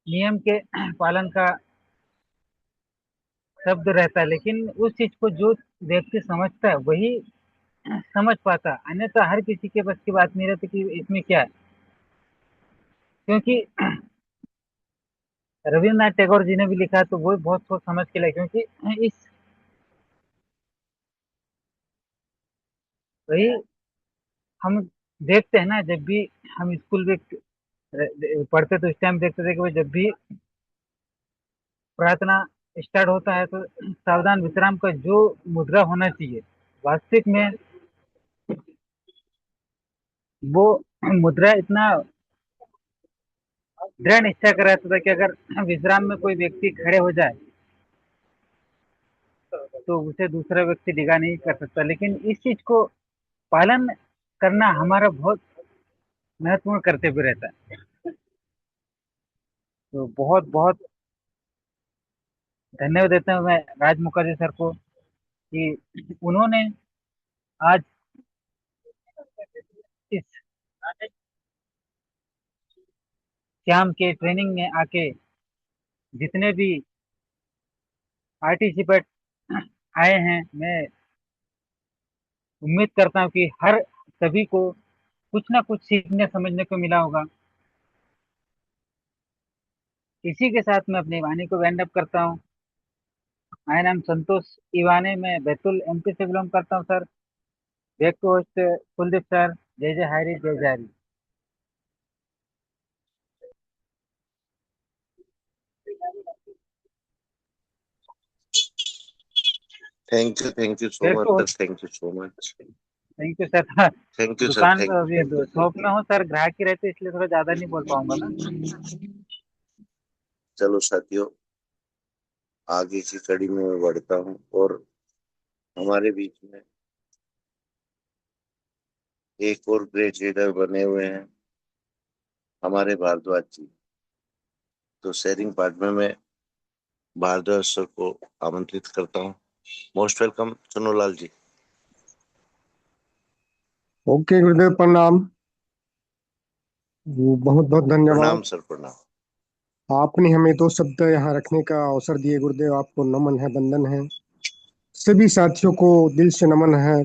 नियम के पालन का शब्द रहता है, लेकिन उस चीज को जो व्यक्ति समझता है वही समझ पाता, अन्यथा हर किसी के बस की बात नहीं रहती कि इसमें क्या है। क्योंकि रविन्द्रनाथ टैगोर जी ने भी लिखा है, तो वो बहुत सोच समझ के लिखा, क्योंकि इस वही हम देखते हैं ना, जब भी हम स्कूल में पढ़ते तो इस टाइम देखते थे कि भाई जब भी प्रार्थना स्टार्ट होता है तो सावधान विश्राम का जो मुद्रा होना चाहिए, वास्तविक में वो मुद्रा इतना दृढ़ निश्चय कर रहता था कि अगर विश्राम में कोई व्यक्ति खड़े हो जाए तो उसे दूसरा व्यक्ति डिगा नहीं कर सकता। लेकिन इस चीज को पालन करना हमारा बहुत महत्वपूर्ण कर्तव्य रहता है। तो बहुत बहुत धन्यवाद देता हूँ मैं राज मुखर्जी सर को कि उन्होंने आज इस शाम के ट्रेनिंग में आके जितने भी पार्टिसिपेट आए हैं, मैं उम्मीद करता हूँ कि हर सभी को कुछ ना कुछ सीखने समझने को मिला होगा। इसी के साथ मैं अपनी वाणी को वाइंड अप करता हूँ। माय नाम संतोष इवाने, मैं बैतूल एमपी से बिलोंग करता हूँ sir. Back to host Kuldeep sir. जय जय हरी, जय जय Hari. Thank you so back much to sir, host. Thank you so much. Thank you sir. Thank you sir, दुकान थैंक यू, ये थैंक यू, शॉप थैंक में हो सर, ग्राहक ही रहते इसलिए थोड़ा ज्यादा नहीं बोल पाऊंगा ना। यू। चलो साथियों, आगे की कड़ी में मैं बढ़ता हूँ, और हमारे बीच में एक और ग्रेट लीडर बने हुए हैं हमारे भारद्वाज जी। तो शेयरिंग पार्ट में मैं भारद्वाज सर को आमंत्रित करता हूँ। मोस्ट वेलकम चुनूलाल जी। ओके गुरुदेव, प्रणाम। बहुत बहुत धन्यवाद। प्रणाम सर, प्रणाम। आपने हमें दो शब्द यहाँ रखने का अवसर दिए गुरुदेव, आपको नमन है, वंदन है। सभी साथियों को दिल से नमन है।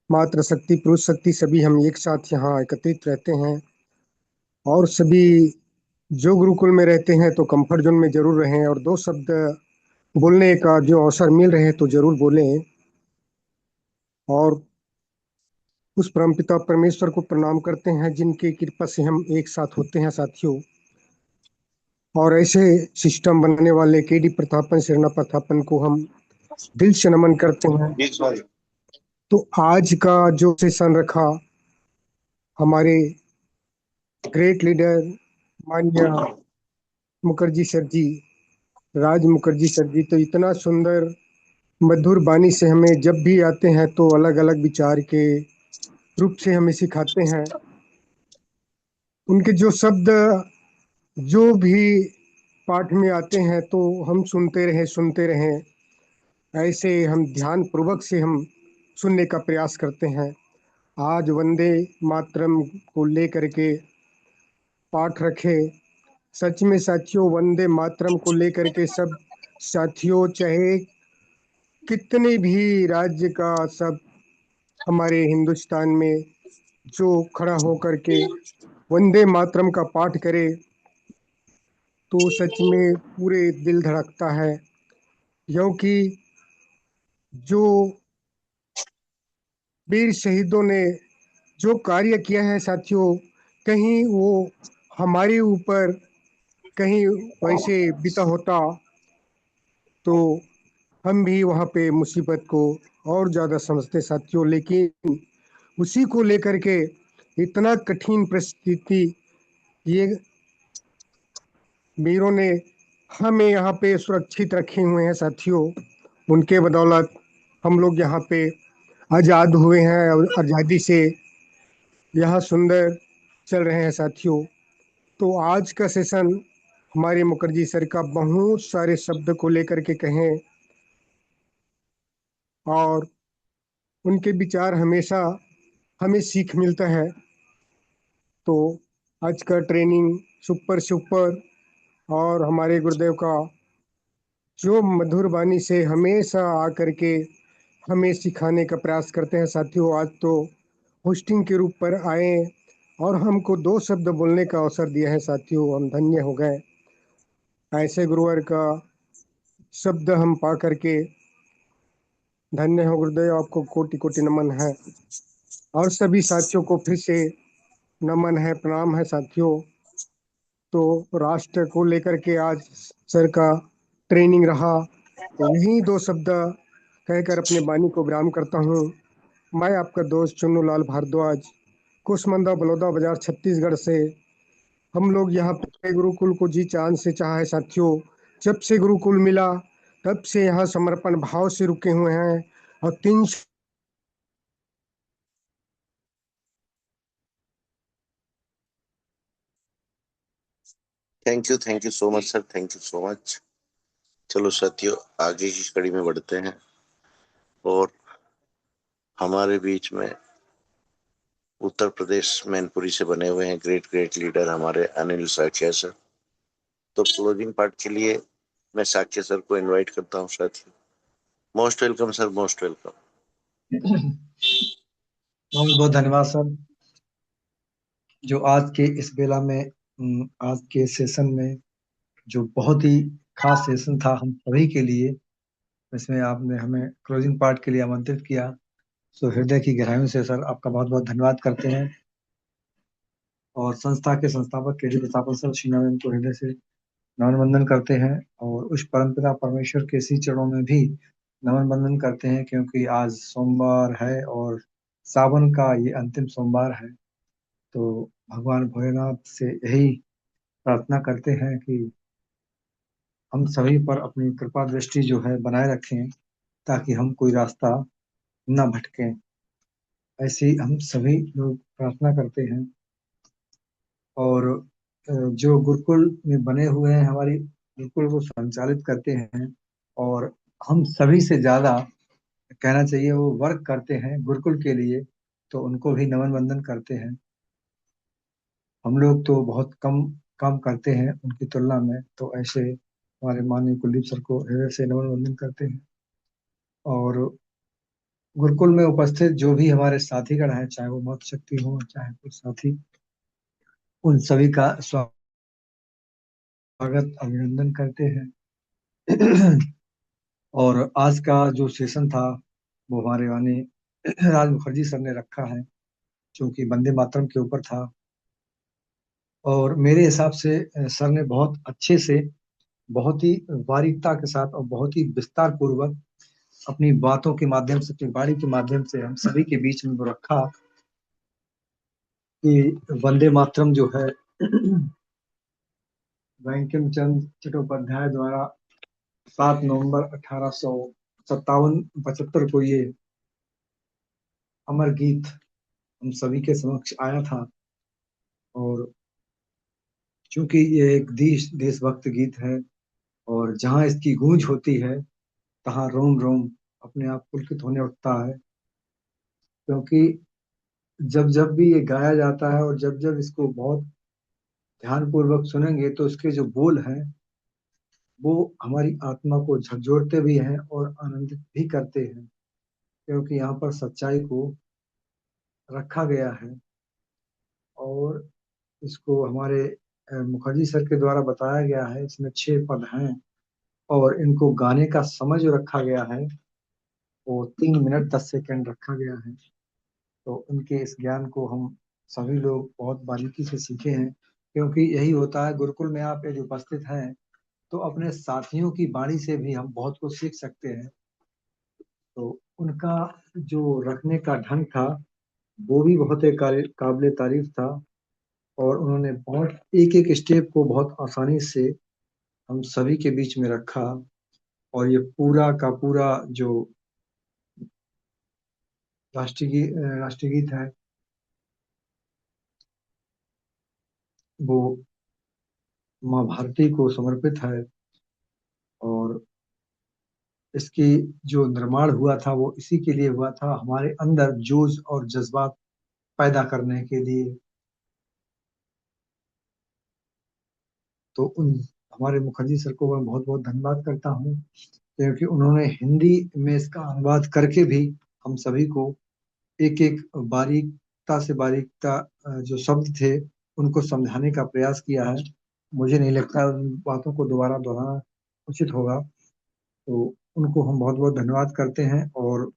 मातृ शक्ति, पुरुष शक्ति, सभी हम एक साथ यहाँ एकत्रित रहते हैं। और सभी जो गुरुकुल में रहते हैं तो कंफर्ट जोन में जरूर रहें, और दो शब्द बोलने का जो अवसर मिल रहे हैं तो जरूर बोलें। और उस परमपिता परमेश्वर को प्रणाम करते हैं जिनकी कृपा से हम एक साथ होते हैं साथियों। और ऐसे सिस्टम बनने वाले केडी प्रतापन, शरणा प्रतापन को हम दिल से नमन करते हैं। तो आज का जो सेशन रखा, हमारे ग्रेट लीडर माननीय मुखर्जी सर जी, राज मुखर्जी सर जी, तो इतना सुंदर मधुर वाणी से हमें जब भी आते हैं तो अलग अलग विचार के रूप से हमें सिखाते हैं। उनके जो शब्द जो भी पाठ में आते हैं तो हम सुनते रहें। ऐसे हम ध्यान पूर्वक से हम सुनने का प्रयास करते हैं। आज वंदे मातरम को लेकर के पाठ रखे। सच में साथियों, वंदे मातरम को लेकर के सब साथियों, चाहे कितने भी राज्य का सब हमारे हिंदुस्तान में जो खड़ा होकर के वंदे मातरम का पाठ करे तो सच में पूरे दिल धड़कता है। क्योंकि जो वीर शहीदों ने जो कार्य किया है साथियों, कहीं वो हमारे ऊपर कहीं वैसे बीता होता तो हम भी वहाँ पे मुसीबत को और ज़्यादा समझते साथियों। लेकिन उसी को लेकर के इतना कठिन परिस्थिति, ये वीरों ने हमें यहाँ पे सुरक्षित रखे हुए हैं साथियों। उनके बदौलत हम लोग यहाँ पे आज़ाद हुए हैं और आज़ादी से यहाँ सुंदर चल रहे हैं साथियों। तो आज का सेशन हमारे मुखर्जी सर का बहुत सारे शब्द को लेकर के कहें, और उनके विचार हमेशा हमें सीख मिलता है। तो आज का ट्रेनिंग सुपर सुपर, और हमारे गुरुदेव का जो मधुर वाणी से हमेशा आकर के हमें सिखाने का प्रयास करते हैं साथियों। आज तो होस्टिंग के रूप पर आए और हमको दो शब्द बोलने का अवसर दिया है साथियों, हम धन्य हो गए। ऐसे गुरुवर का शब्द हम पा करके धन्य हो गुरुदेव, आपको कोटि कोटि नमन है। और सभी साथियों को फिर से नमन है, प्रणाम है साथियों। तो राष्ट्र को लेकर के आज सर का ट्रेनिंग रहा, तो यही दो शब्द कहकर अपने वाणी को विराम करता हूँ। मैं आपका दोस्त चुन्नू लाल भारद्वाज, कुसमंदा बलौदा बाजार छत्तीसगढ़ से। हम लोग यहाँ पे गुरुकुल को जी चांद से चाहा है साथियों। जब से गुरुकुल मिला तब से यहाँ समर्पण भाव से रुके हुए हैं। और 300 thank you so much sir, thank you so much. चलो साथियों, आगे की कड़ी में बढ़ते हैं। और हमारे बीच में उत्तर प्रदेश मैनपुरी से बने हुए हैं ग्रेट ग्रेट लीडर हमारे अनिल साख्या सर। तो क्लोजिंग पार्ट के लिए मैं साख्या सर को इनवाइट करता हूँ साथियों। Most welcome sir, most welcome. बहुत बहुत धन्यवाद सर, जो आज के इस बेला में आज के सेशन में जो बहुत ही खास सेशन था हम सभी के लिए, इसमें आपने हमें क्लोजिंग पार्ट के लिए आमंत्रित किया। तो हृदय की गहराइयों से सर आपका बहुत बहुत धन्यवाद करते हैं। और संस्था के संस्थापक के डी प्रतापन सर श्री नारायण को हृदय से नमन वंदन करते हैं। और उस परमपिता परमेश्वर के श्री चरणों में भी नमन वंदन करते हैं, क्योंकि आज सोमवार है और सावन का ये अंतिम सोमवार है। तो भगवान भोलेनाथ से यही प्रार्थना करते हैं कि हम सभी पर अपनी कृपा दृष्टि जो है बनाए रखें, ताकि हम कोई रास्ता न भटकें। ऐसी हम सभी लोग प्रार्थना करते हैं। और जो गुरुकुल में बने हुए हैं, हमारी गुरुकुल को संचालित करते हैं, और हम सभी से ज्यादा कहना चाहिए वो वर्क करते हैं गुरुकुल के लिए। तो उनको भी नमन वंदन करते हैं। हम लोग तो बहुत कम काम करते हैं उनकी तुलना में, तो ऐसे हमारे माननीय कुलदीप सर को हृदय से नमन वंदन करते हैं। और गुरुकुल में उपस्थित जो भी हमारे साथीगण हैं, चाहे वो मातृशक्ति हो चाहे कुछ साथी, उन सभी का स्वागत अभिनंदन करते हैं। और आज का जो सेशन था वो हमारे माननीय राज मुखर्जी सर ने रखा है, जो कि वंदे मातरम के ऊपर था। और मेरे हिसाब से सर ने बहुत अच्छे से, बहुत ही बारीकता के साथ और बहुत ही विस्तार पूर्वक अपनी बातों के माध्यम से, अपनी वाणी के माध्यम से हम सभी के बीच में वो रखा कि वंदे मातरम जो है बंकिम चंद्र चट्टोपाध्याय द्वारा 7 नवंबर 1857-75 को ये अमर गीत हम सभी के समक्ष आया था। और चूंकि ये एक देशभक्त गीत है, और जहाँ इसकी गूंज होती है तहाँ रोम रोम अपने आप पुलकित होने उठता है। क्योंकि जब जब भी ये गाया जाता है और जब जब इसको बहुत ध्यान पूर्वक सुनेंगे तो इसके जो बोल हैं वो हमारी आत्मा को झकझोरते भी हैं और आनंदित भी करते हैं, क्योंकि यहाँ पर सच्चाई को रखा गया है। और इसको हमारे मुखर्जी सर के द्वारा बताया गया है। इसमें 6 पद हैं और इनको गाने का समय जो रखा गया है वो 3 मिनट 10 सेकंड रखा गया है। तो उनके इस ज्ञान को हम सभी लोग बहुत बारीकी से सीखे हैं, क्योंकि यही होता है गुरुकुल में आप यदि उपस्थित हैं तो अपने साथियों की वाणी से भी हम बहुत कुछ सीख सकते हैं। तो उनका जो रखने का ढंग था वो भी बहुत एक काबिले तारीफ था। और उन्होंने बहुत एक एक स्टेप को बहुत आसानी से हम सभी के बीच में रखा। और ये पूरा का पूरा जो राष्ट्रीय गीत है वो माँ भारती को समर्पित है। और इसकी जो निर्माण हुआ था वो इसी के लिए हुआ था, हमारे अंदर जोश और जज्बात पैदा करने के लिए। तो उन हमारे मुखर्जी सर को मैं बहुत बहुत धन्यवाद करता हूँ, क्योंकि उन्होंने हिंदी में इसका अनुवाद करके भी हम सभी को एक एक बारीकता से बारीकता जो शब्द थे उनको समझाने का प्रयास किया है। मुझे नहीं लगता उन बातों को दोबारा दोहराना उचित होगा। तो उनको हम बहुत बहुत धन्यवाद करते हैं। और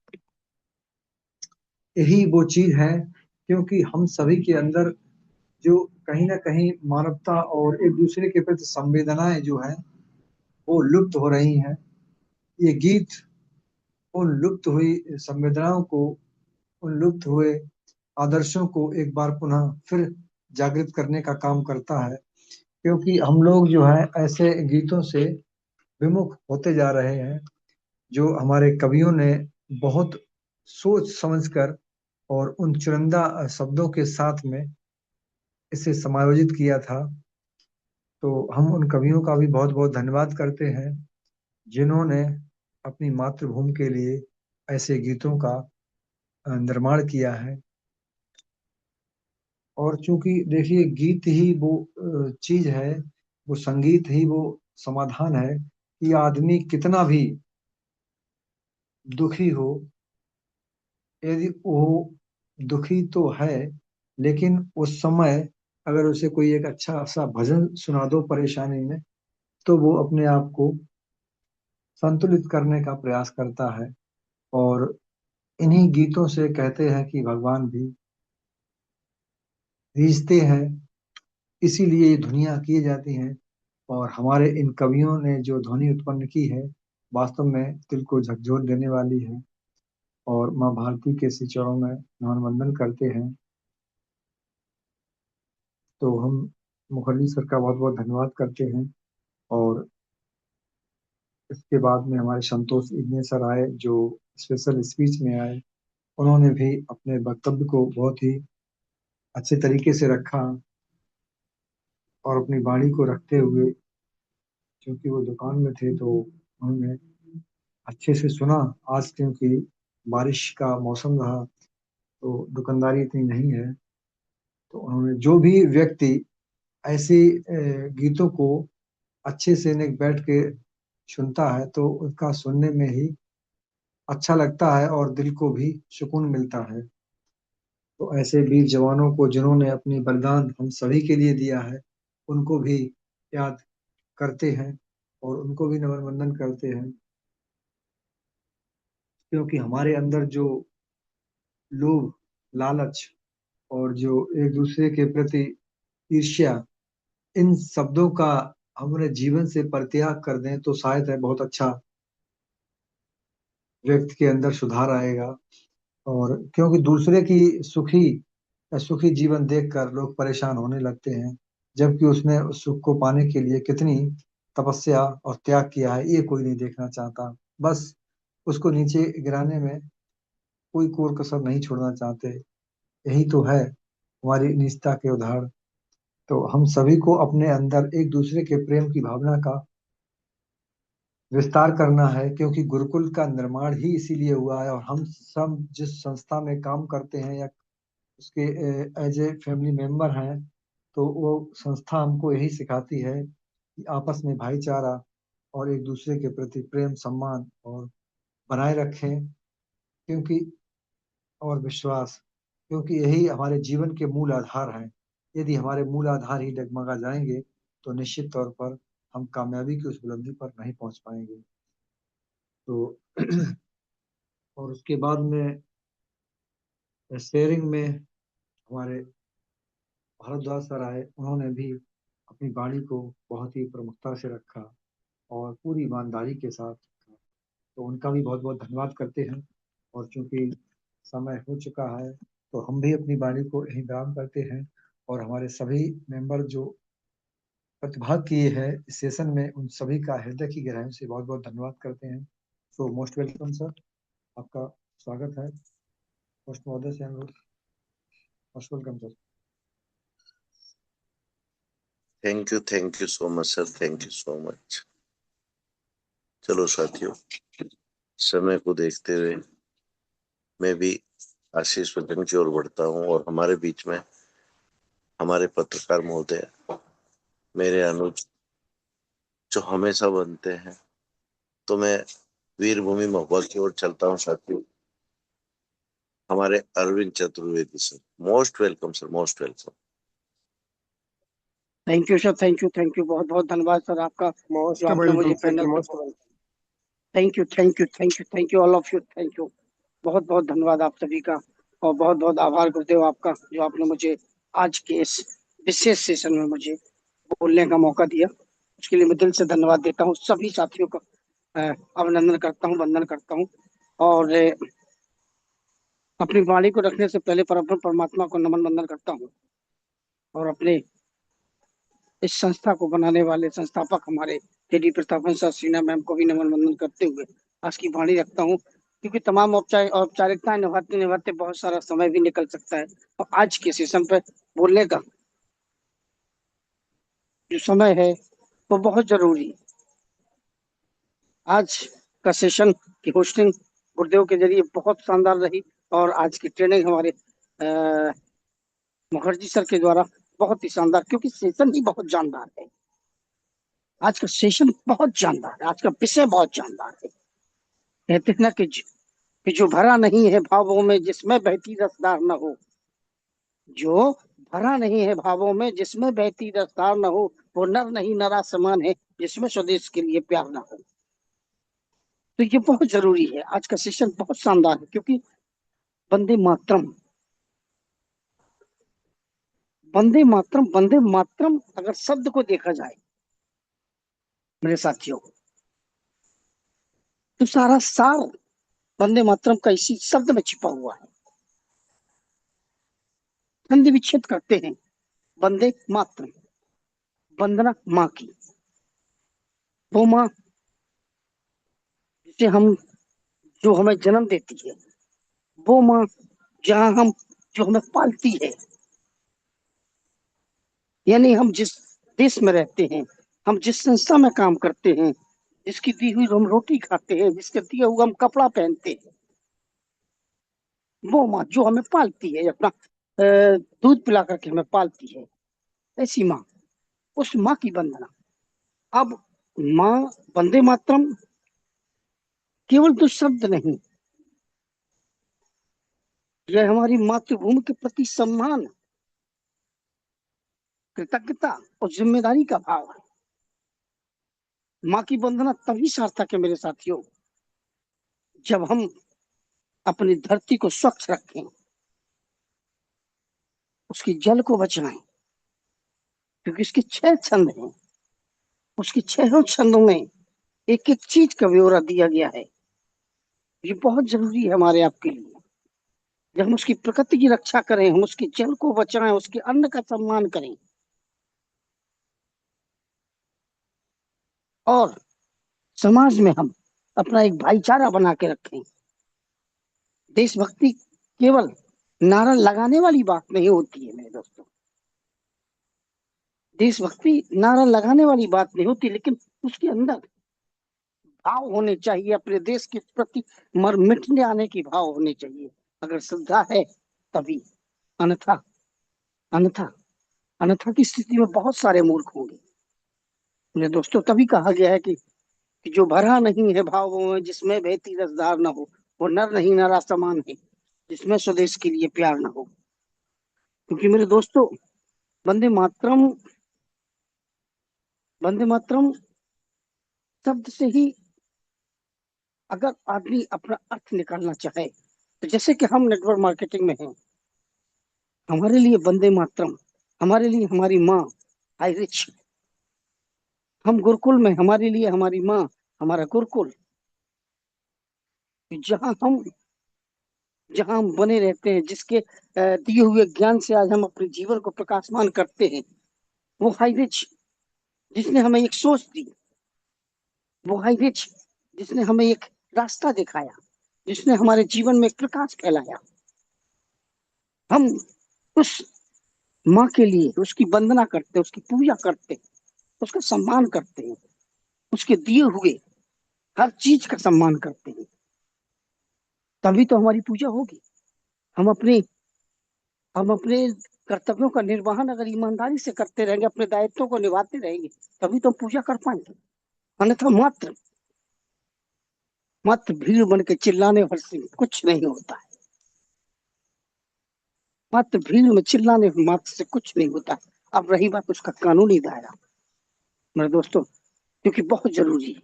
यही वो चीज है, क्योंकि हम सभी के अंदर जो कहीं ना कहीं मानवता और एक दूसरे के प्रति संवेदनाएं जो है वो लुप्त हो रही हैं। ये गीत उन लुप्त हुई संवेदनाओं को, उन लुप्त हुए आदर्शों को एक बार पुनः फिर जागृत करने का काम करता है। क्योंकि हम लोग जो है ऐसे गीतों से विमुख होते जा रहे हैं जो हमारे कवियों ने बहुत सोच समझकर और उन चुनिंदा शब्दों के साथ में इसे समायोजित किया था। तो हम उन कवियों का भी बहुत बहुत धन्यवाद करते हैं जिन्होंने अपनी मातृभूमि के लिए ऐसे गीतों का निर्माण किया है। और चूंकि देखिए गीत ही वो चीज है, वो संगीत ही वो समाधान है कि आदमी कितना भी दुखी हो, यदि वो दुखी तो है लेकिन उस समय अगर उसे कोई एक अच्छा सा भजन सुना दो परेशानी में, तो वो अपने आप को संतुलित करने का प्रयास करता है। और इन्हीं गीतों से कहते हैं कि भगवान भी रीझते हैं, इसीलिए ये धुनियाँ की जाती हैं। और हमारे इन कवियों ने जो ध्वनि उत्पन्न की है वास्तव में दिल को झकझोर देने वाली है। और माँ भारती के श्री चरणों में नमन वंदन करते हैं। तो हम मुखर्जी सर का बहुत बहुत धन्यवाद करते हैं। और इसके बाद में हमारे संतोष इग्ने सर आए जो स्पेशल स्पीच में आए। उन्होंने भी अपने वक्तव्य को बहुत ही अच्छे तरीके से रखा और अपनी वाणी को रखते हुए, क्योंकि वो दुकान में थे तो उन्होंने अच्छे से सुना। आज क्योंकि बारिश का मौसम रहा तो दुकानदारी इतनी नहीं है। तो उन्होंने जो भी व्यक्ति ऐसे गीतों को अच्छे से नहीं बैठ के सुनता है तो उसका सुनने में ही अच्छा लगता है और दिल को भी सुकून मिलता है। तो ऐसे वीर जवानों को जिन्होंने अपनी बलिदान हम सभी के लिए दिया है, उनको भी याद करते हैं और उनको भी नमन वंदन करते हैं। क्योंकि हमारे अंदर जो लोभ, लालच और जो एक दूसरे के प्रति ईर्ष्या, इन शब्दों का हमने जीवन से परित्याग कर दें तो शायद है बहुत अच्छा व्यक्ति के अंदर सुधार आएगा। और क्योंकि दूसरे की सुखी जीवन देखकर लोग परेशान होने लगते हैं, जबकि उसने उस सुख को पाने के लिए कितनी तपस्या और त्याग किया है ये कोई नहीं देखना चाहता। बस उसको नीचे गिराने में कोई कोर कसर नहीं छोड़ना चाहते। यही तो है हमारी निजता के उदाहरण। तो हम सभी को अपने अंदर एक दूसरे के प्रेम की भावना का विस्तार करना है, क्योंकि गुरुकुल का निर्माण ही इसीलिए हुआ है। और हम सब जिस संस्था में काम करते हैं या उसके एज ए फैमिली मेंबर हैं, तो वो संस्था हमको यही सिखाती है कि आपस में भाईचारा और एक दूसरे के प्रति प्रेम सम्मान और बनाए रखें, क्योंकि और विश्वास, क्योंकि यही हमारे जीवन के मूल आधार हैं। यदि हमारे मूल आधार ही डगमगा जाएंगे तो निश्चित तौर पर हम कामयाबी की उस बुलंदी पर नहीं पहुंच पाएंगे। तो और उसके बाद में शेयरिंग में हमारे भारद्वाज सर आए, उन्होंने भी अपनी वाणी को बहुत ही प्रमुखता से रखा और पूरी ईमानदारी के साथ रखा। तो उनका भी बहुत बहुत धन्यवाद करते हैं। और चूंकि समय हो चुका है तो हम भी अपनी वाणी को यहीं विराम करते हैं। और हमारे सभी मेंबर जो प्रतिभाग किए हैं इस सेशन में, उन सभी का हृदय की गहराई से बहुत बहुत धन्यवाद करते हैं। सो मोस्ट वेलकम सर, आपका स्वागत है। मोस्ट महोदय से अनुरोध, most welcome sir. Thank you so much sir, thank you so much. चलो साथियों, समय को देखते हुए मैं भी आशीष वचन की ओर बढ़ता हूँ और हमारे बीच में हमारे पत्रकार महोदय, मेरे अनुज, जो हमेशा बनते हैं, तो मैं वीरभूमि महुआ की ओर चलता हूँ साथियों। हमारे Arvind Chaturvedi sir, most welcome sir, most welcome. Thank you sir, thank you बहुत बहुत धन्यवाद सर आपका मोस्ट जो आपने वेलकम मुझे सर पैनल जी, पे। Most welcome. Thank you all of you, thank you बहुत बहुत धन्यवाद आप सभी का। और बहुत बहुत आभार गुरुदेव आपका जो आपने मुझे आज के इस विशेष सेशन में मुझे बोलने का मौका दिया। उसके लिए मैं दिल से धन्यवाद देता हूँ। सभी साथियों का अभिनंदन करता हूँ, वंदन करता हूँ। और अपनी वाणी को रखने से पहले परब्रह्म परमात्मा को नमन वंदन करता हूँ। और अपने इस संस्था को बनाने वाले संस्थापक हमारे टेडी प्रतापन सर, सीना मैम को भी नमन वंदन करते हुए आज की वाणी रखता हूँ। क्योंकि तमाम औपचारिकताएं निभाते निभाते बहुत सारा समय भी निकल सकता है और आज के सेशन पर बोलने का जो समय है वो बहुत जरूरी है। आज का सेशन की होस्टिंग गुरुदेव के जरिए बहुत शानदार रही और आज की ट्रेनिंग हमारे मुखर्जी सर के द्वारा बहुत ही शानदार, क्योंकि सेशन ही बहुत जानदार है। आज का सेशन बहुत जानदार है, आज का विषय बहुत जानदार है। कहते हैं ना कि जो भरा नहीं है भावों में जिसमें बहती रफ्तार न हो, जो भरा नहीं है भावों में जिसमें बहती रफ्तार न हो, वो नर नहीं नरा समान है जिसमें स्वदेश के लिए प्यार न हो। तो ये बहुत जरूरी है। आज का सेशन बहुत शानदार है क्योंकि वंदे मातरम, वंदे मातरम, वंदे मातरम अगर शब्द को देखा जाए मेरे साथियों, तो सारा सार वंदे मातरम का इसी शब्द में छिपा हुआ है। संधि विच्छेद करते हैं वंदे मातरम, वंदना माँ की, वो माँ जिसे हम, जो हमें जन्म देती है, वो माँ जहाँ हम, जो हमें पालती है। यानी हम जिस देश में रहते हैं, हम जिस संस्था में काम करते हैं, जिसकी दी हुई हम रोटी खाते हैं, जिसके दिए हुए हम कपड़ा पहनते हैं, वो माँ जो हमें पालती है, अपना दूध पिला करके हमें पालती है, ऐसी माँ, उस माँ की वंदना। अब माँ, वंदे मातरम केवल दो शब्द नहीं, यह हमारी मातृभूमि के प्रति सम्मान, कृतज्ञता और जिम्मेदारी का भाव है। माँ की वंदना तभी सार्थक है मेरे साथियों, जब हम अपनी धरती को स्वच्छ रखें, उसकी जल को बचाएं, क्योंकि उसके 6 छंद हैं, उसके 6 छंदों में एक एक चीज का ब्यौरा दिया गया है। ये बहुत जरूरी है हमारे आपके लिए। जब हम उसकी प्रकृति की रक्षा करें, हम उसके जल को बचाएं, उसके अन्न का सम्मान करें, और समाज में हम अपना एक भाईचारा बना के रखें। देशभक्ति केवल नारा लगाने वाली बात नहीं होती है मेरे दोस्तों, देशभक्ति नारा लगाने वाली बात नहीं होती, लेकिन उसके अंदर भाव होने चाहिए, अपने देश के प्रति मर मिटने आने की भाव होने चाहिए। अगर श्रद्धा है तभी, अन्यथा अन्यथा अन्यथा की स्थिति में बहुत सारे मूर्ख होंगे मेरे दोस्तों। तभी कहा गया है कि जो भरा नहीं है भावों में, जिसमें बहती रसधार न हो, वो नर नहीं नारा समान है, जिसमें स्वदेश के लिए प्यार न हो। क्योंकि मेरे दोस्तों, वंदे मातरम, वंदे मातरम शब्द से ही अगर आदमी अपना अर्थ निकालना चाहे, तो जैसे कि हम नेटवर्क मार्केटिंग में हैं, हमारे लिए वंदे मातरम, हमारे लिए हमारी माँ आई रिच। हम गुरुकुल में, हमारे लिए हमारी माँ, हमारा गुरुकुल, जहाँ हम बने रहते हैं, जिसके दिए हुए ज्ञान से आज हम अपने जीवन को प्रकाशमान करते हैं, वो हाई रिच जिसने हमें एक सोच दी, वो हाई रिच जिसने हमें एक रास्ता दिखाया, जिसने हमारे जीवन में एक प्रकाश फैलाया। हम उस माँ के लिए उसकी वंदना करते, उसकी पूजा करते, उसका सम्मान करते हैं, उसके दिए हुए हर चीज का सम्मान करते हैं, तभी तो हमारी पूजा होगी। हम अपने हम अपने कर्तव्यों का निर्वहन अगर ईमानदारी से करते रहेंगे, अपने दायित्वों को निभाते रहेंगे, तभी तो हम पूजा कर पाएंगे। अन्यथा मात्र मात्र भीड़ बन के चिल्लाने भर से कुछ नहीं होता है। मात्र भीड़ में चिल्लाने मात्र से कुछ नहीं होता है। अब रही बात उसका कानूनी दायरा, मेरे दोस्तों, क्योंकि बहुत जरूरी है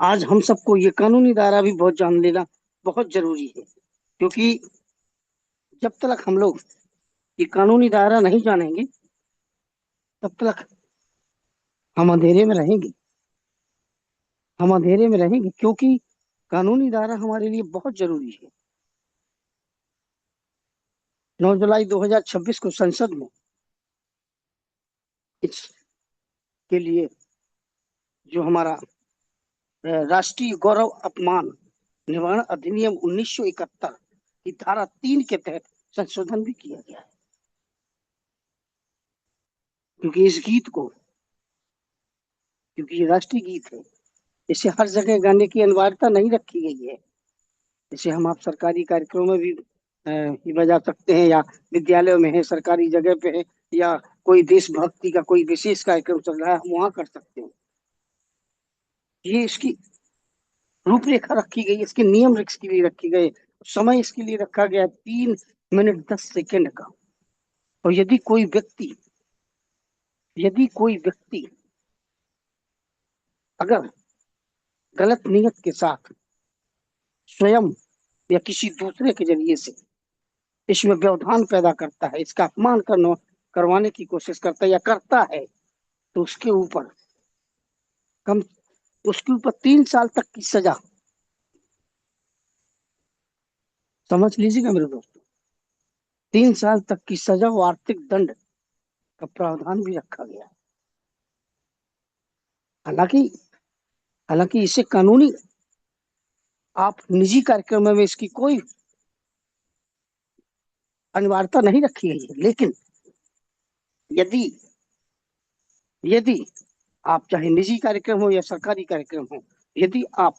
आज हम सबको ये कानूनी दायरा भी बहुत जान लेना बहुत जरूरी है। क्योंकि जब तक हम लोग ये कानूनी दायरा नहीं जानेंगे, तब तक हम अंधेरे में रहेंगे, हम अंधेरे में रहेंगे, क्योंकि कानूनी दायरा हमारे लिए बहुत जरूरी है। 9 जुलाई 2026 को संसद में इसके लिए जो हमारा राष्ट्रीय गौरव अपमान निवारण अधिनियम 1971 की धारा 3 के तहत संशोधन भी किया गया है। क्योंकि इस गीत को, क्योंकि ये राष्ट्रीय गीत है, इसे हर जगह गाने की अनिवार्यता नहीं रखी गई है। इसे हम आप सरकारी कार्यक्रमों में भी ही बजा सकते हैं, या विद्यालयों में है, सरकारी जगह पे है, या कोई देशभक्ति का कोई विशेष कार्यक्रम चल रहा है, हम वहां कर सकते हैं। ये इसकी रूपरेखा रखी गई, इसके नियम इसके लिए रखी गए, समय इसके लिए रखा गया 3 मिनट 10 सेकेंड का। और यदि कोई व्यक्ति अगर गलत नियत के साथ स्वयं या किसी दूसरे के जरिए से इसमें व्यवधान पैदा करता है, इसका अपमान करवाने की कोशिश करता है या करता है, तो कम उसके ऊपर 3 साल तक की सजा, समझ लीजिएगा मेरे दोस्तों, 3 साल तक की सजा और आर्थिक दंड का प्रावधान भी रखा गया है। हालांकि हालांकि इसे कानूनी, आप निजी कार्यक्रमों में इसकी कोई अनिवार्यता नहीं रखी गई है, लेकिन यदि यदि आप चाहे निजी कार्यक्रम हो या सरकारी कार्यक्रम हो, यदि आप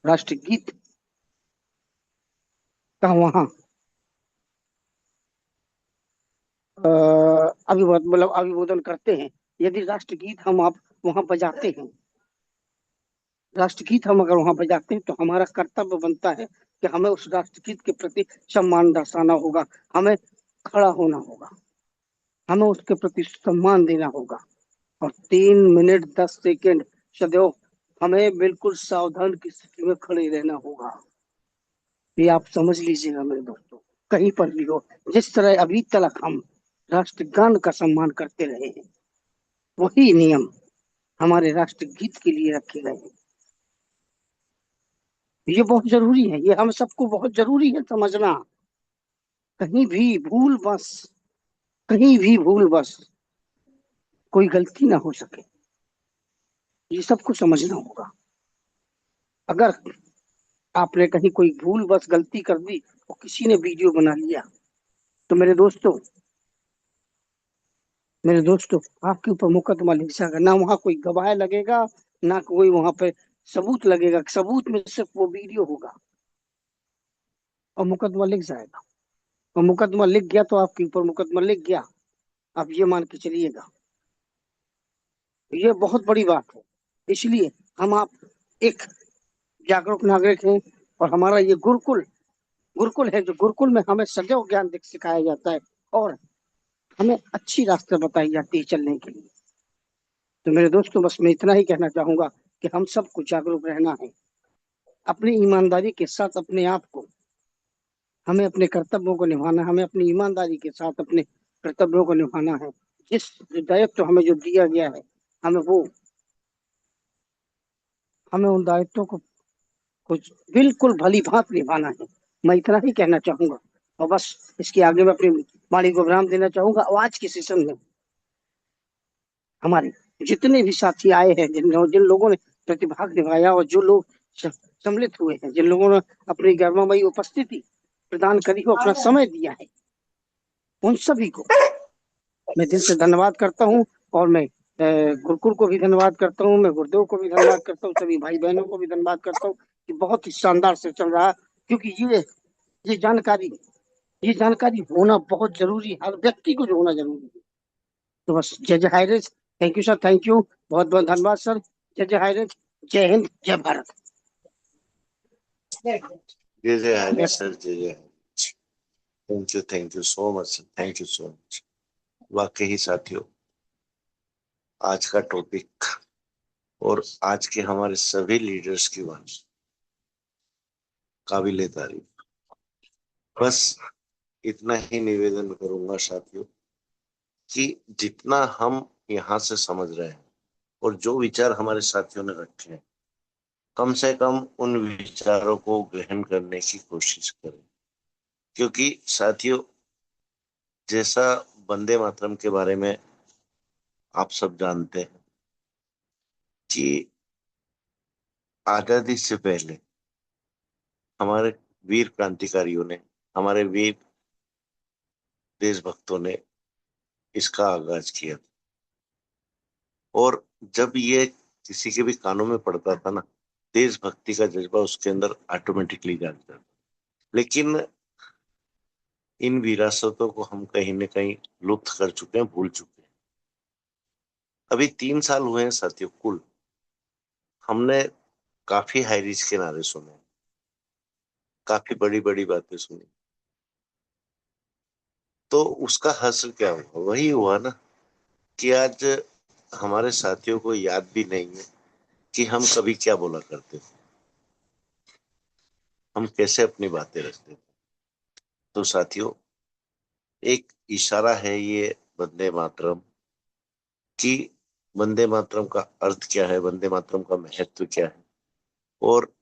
राष्ट्रगीत का वहाँ मतलब अभिवादन करते हैं। यदि राष्ट्रगीत हम आप वहाँ बजाते हैं, राष्ट्रगीत हम अगर वहाँ बजाते हैं, तो हमारा कर्तव्य बनता है कि हमें उस राष्ट्रगीत के प्रति सम्मान दर्शाना होगा, हमें खड़ा होना होगा, हमें उसके प्रति सम्मान देना होगा। और 3 मिनट 10 सेकेंड सदैव हमें बिल्कुल सावधान की स्थिति में खड़े रहना होगा। ये आप समझ लीजिएगा मेरे दोस्तों, कहीं पर भी हो, जिस तरह अभी तक हम राष्ट्रगान का सम्मान करते रहे हैं, वही नियम हमारे राष्ट्रगीत के लिए रखे गए हैं। ये बहुत जरूरी है, ये हम सबको बहुत जरूरी है समझना। कहीं भी भूल बस, कहीं भी भूल बस कोई गलती ना हो सके, ये सबको समझना होगा। अगर आपने कहीं कोई भूल बस गलती कर दी और किसी ने वीडियो बना लिया, तो मेरे दोस्तों आपके ऊपर मुकदमा लिख जाएगा। ना वहां कोई गवाह लगेगा, ना कोई वहां पे सबूत लगेगा, सबूत में सिर्फ वो वीडियो होगा और मुकदमा लिख जाएगा। और मुकदमा लिख गया तो आपके ऊपर मुकदमा लिख गया, आप ये मान के चलिएगा। ये बहुत बड़ी बात है। इसलिए हम आप एक जागरूक नागरिक हैं, और हमारा ये गुरुकुल है, जो गुरुकुल में हमें सदैव ज्ञान सिखाया जाता है और हमें अच्छी रास्ते बताई जाती है चलने के लिए। तो मेरे दोस्तों, बस मैं इतना ही कहना चाहूंगा कि हम सबको जागरूक रहना है, अपनी ईमानदारी के साथ अपने आप को, हमें अपने कर्तव्यों को निभाना, हमें अपनी ईमानदारी के साथ अपने कर्तव्यों को निभाना है। जिस दायित्व हमें जो दिया गया है, हमें उन दायित्वों को कुछ बिल्कुल भली भांत निभाना है। मैं इतना ही कहना चाहूंगा, और बस इसके आगे मैं अपनी वाणी को विराम देना चाहूंगा। और आज के सेशन में हमारे जितने भी साथी आए हैं, जिन लोगों ने प्रतिभाग निभाया और जो लोग सम्मिलित हुए हैं, जिन लोगों ने अपनी गर्ममयी उपस्थिति प्रदान करी हो, अपना समय दिया है, उन सभी को मैं दिल से धन्यवाद करता हूँ। और मैं गुरुकुल को भी धन्यवाद करता हूँ, मैं गुरुदेव को भी धन्यवाद करता हूँ, सभी भाई बहनों को भी धन्यवाद करता हूँ कि बहुत ही शानदार से चल रहा है। क्योंकि ये जानकारी होना बहुत जरूरी है, हर व्यक्ति को जो होना जरूरी है। तो बस जय जय हायरेज, thank you sir, thank you, बहुत बहुत धन्यवाद सर। जय जय हायरेज, जय हिंद, जय भारत। जय जय हरी सर, जय जय। Thank you so much, thank you so much. वाकई साथियों, आज का टॉपिक और आज के हमारे सभी लीडर्स की वाणी काबिले तारीफ। बस इतना ही निवेदन करूंगा साथियों कि जितना हम यहाँ से समझ रहे हैं और जो विचार हमारे साथियों ने रखे हैं, कम से कम उन विचारों को ग्रहण करने की कोशिश करें। क्योंकि साथियों, जैसा वंदे मातरम के बारे में आप सब जानते हैं कि आजादी से पहले हमारे वीर क्रांतिकारियों ने, हमारे वीर देशभक्तों ने इसका आगाज किया था। और जब ये किसी के भी कानों में पड़ता था ना, देशभक्ति का जज्बा उसके अंदर ऑटोमेटिकली जागता था। लेकिन इन विरासतों को हम कहीं न कहीं लुप्त कर चुके हैं, भूल चुके हैं। अभी 3 साल हुए हैं साथियों कुल, हमने काफी हाई रिच के नारे सुने, काफी बड़ी बड़ी बातें सुनी। तो उसका हासिल क्या हुआ? वही हुआ ना कि आज हमारे साथियों को याद भी नहीं है कि हम कभी क्या बोला करते थे, हम कैसे अपनी बातें रखते थे। तो साथियों, एक इशारा है ये वंदे मातरम कि वंदे मातरम का अर्थ क्या है, वंदे मातरम का महत्व क्या है, और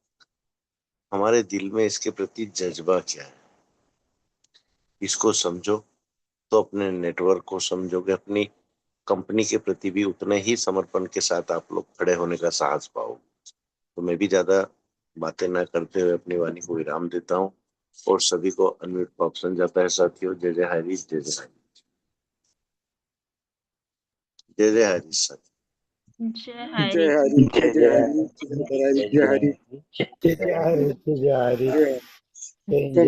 हमारे दिल में इसके प्रति जज्बा क्या है। इसको समझो तो अपने नेटवर्क को समझोगे, अपनी कंपनी के प्रति भी उतने ही समर्पण के साथ आप लोग खड़े होने का साहस पाओगे। तो मैं भी ज्यादा बातें न करते हुए अपनी वाणी को विराम देता हूँ और सभी को अनम्यूट का ऑप्शन जाता है। साथियों, जय जय हरी, जय जय हरी, जय जय हरी साथियों। जय जय हरी। हरि, जय जय हरि, जय हरि, जय हरि, जय हरि, जय हरि, जय जय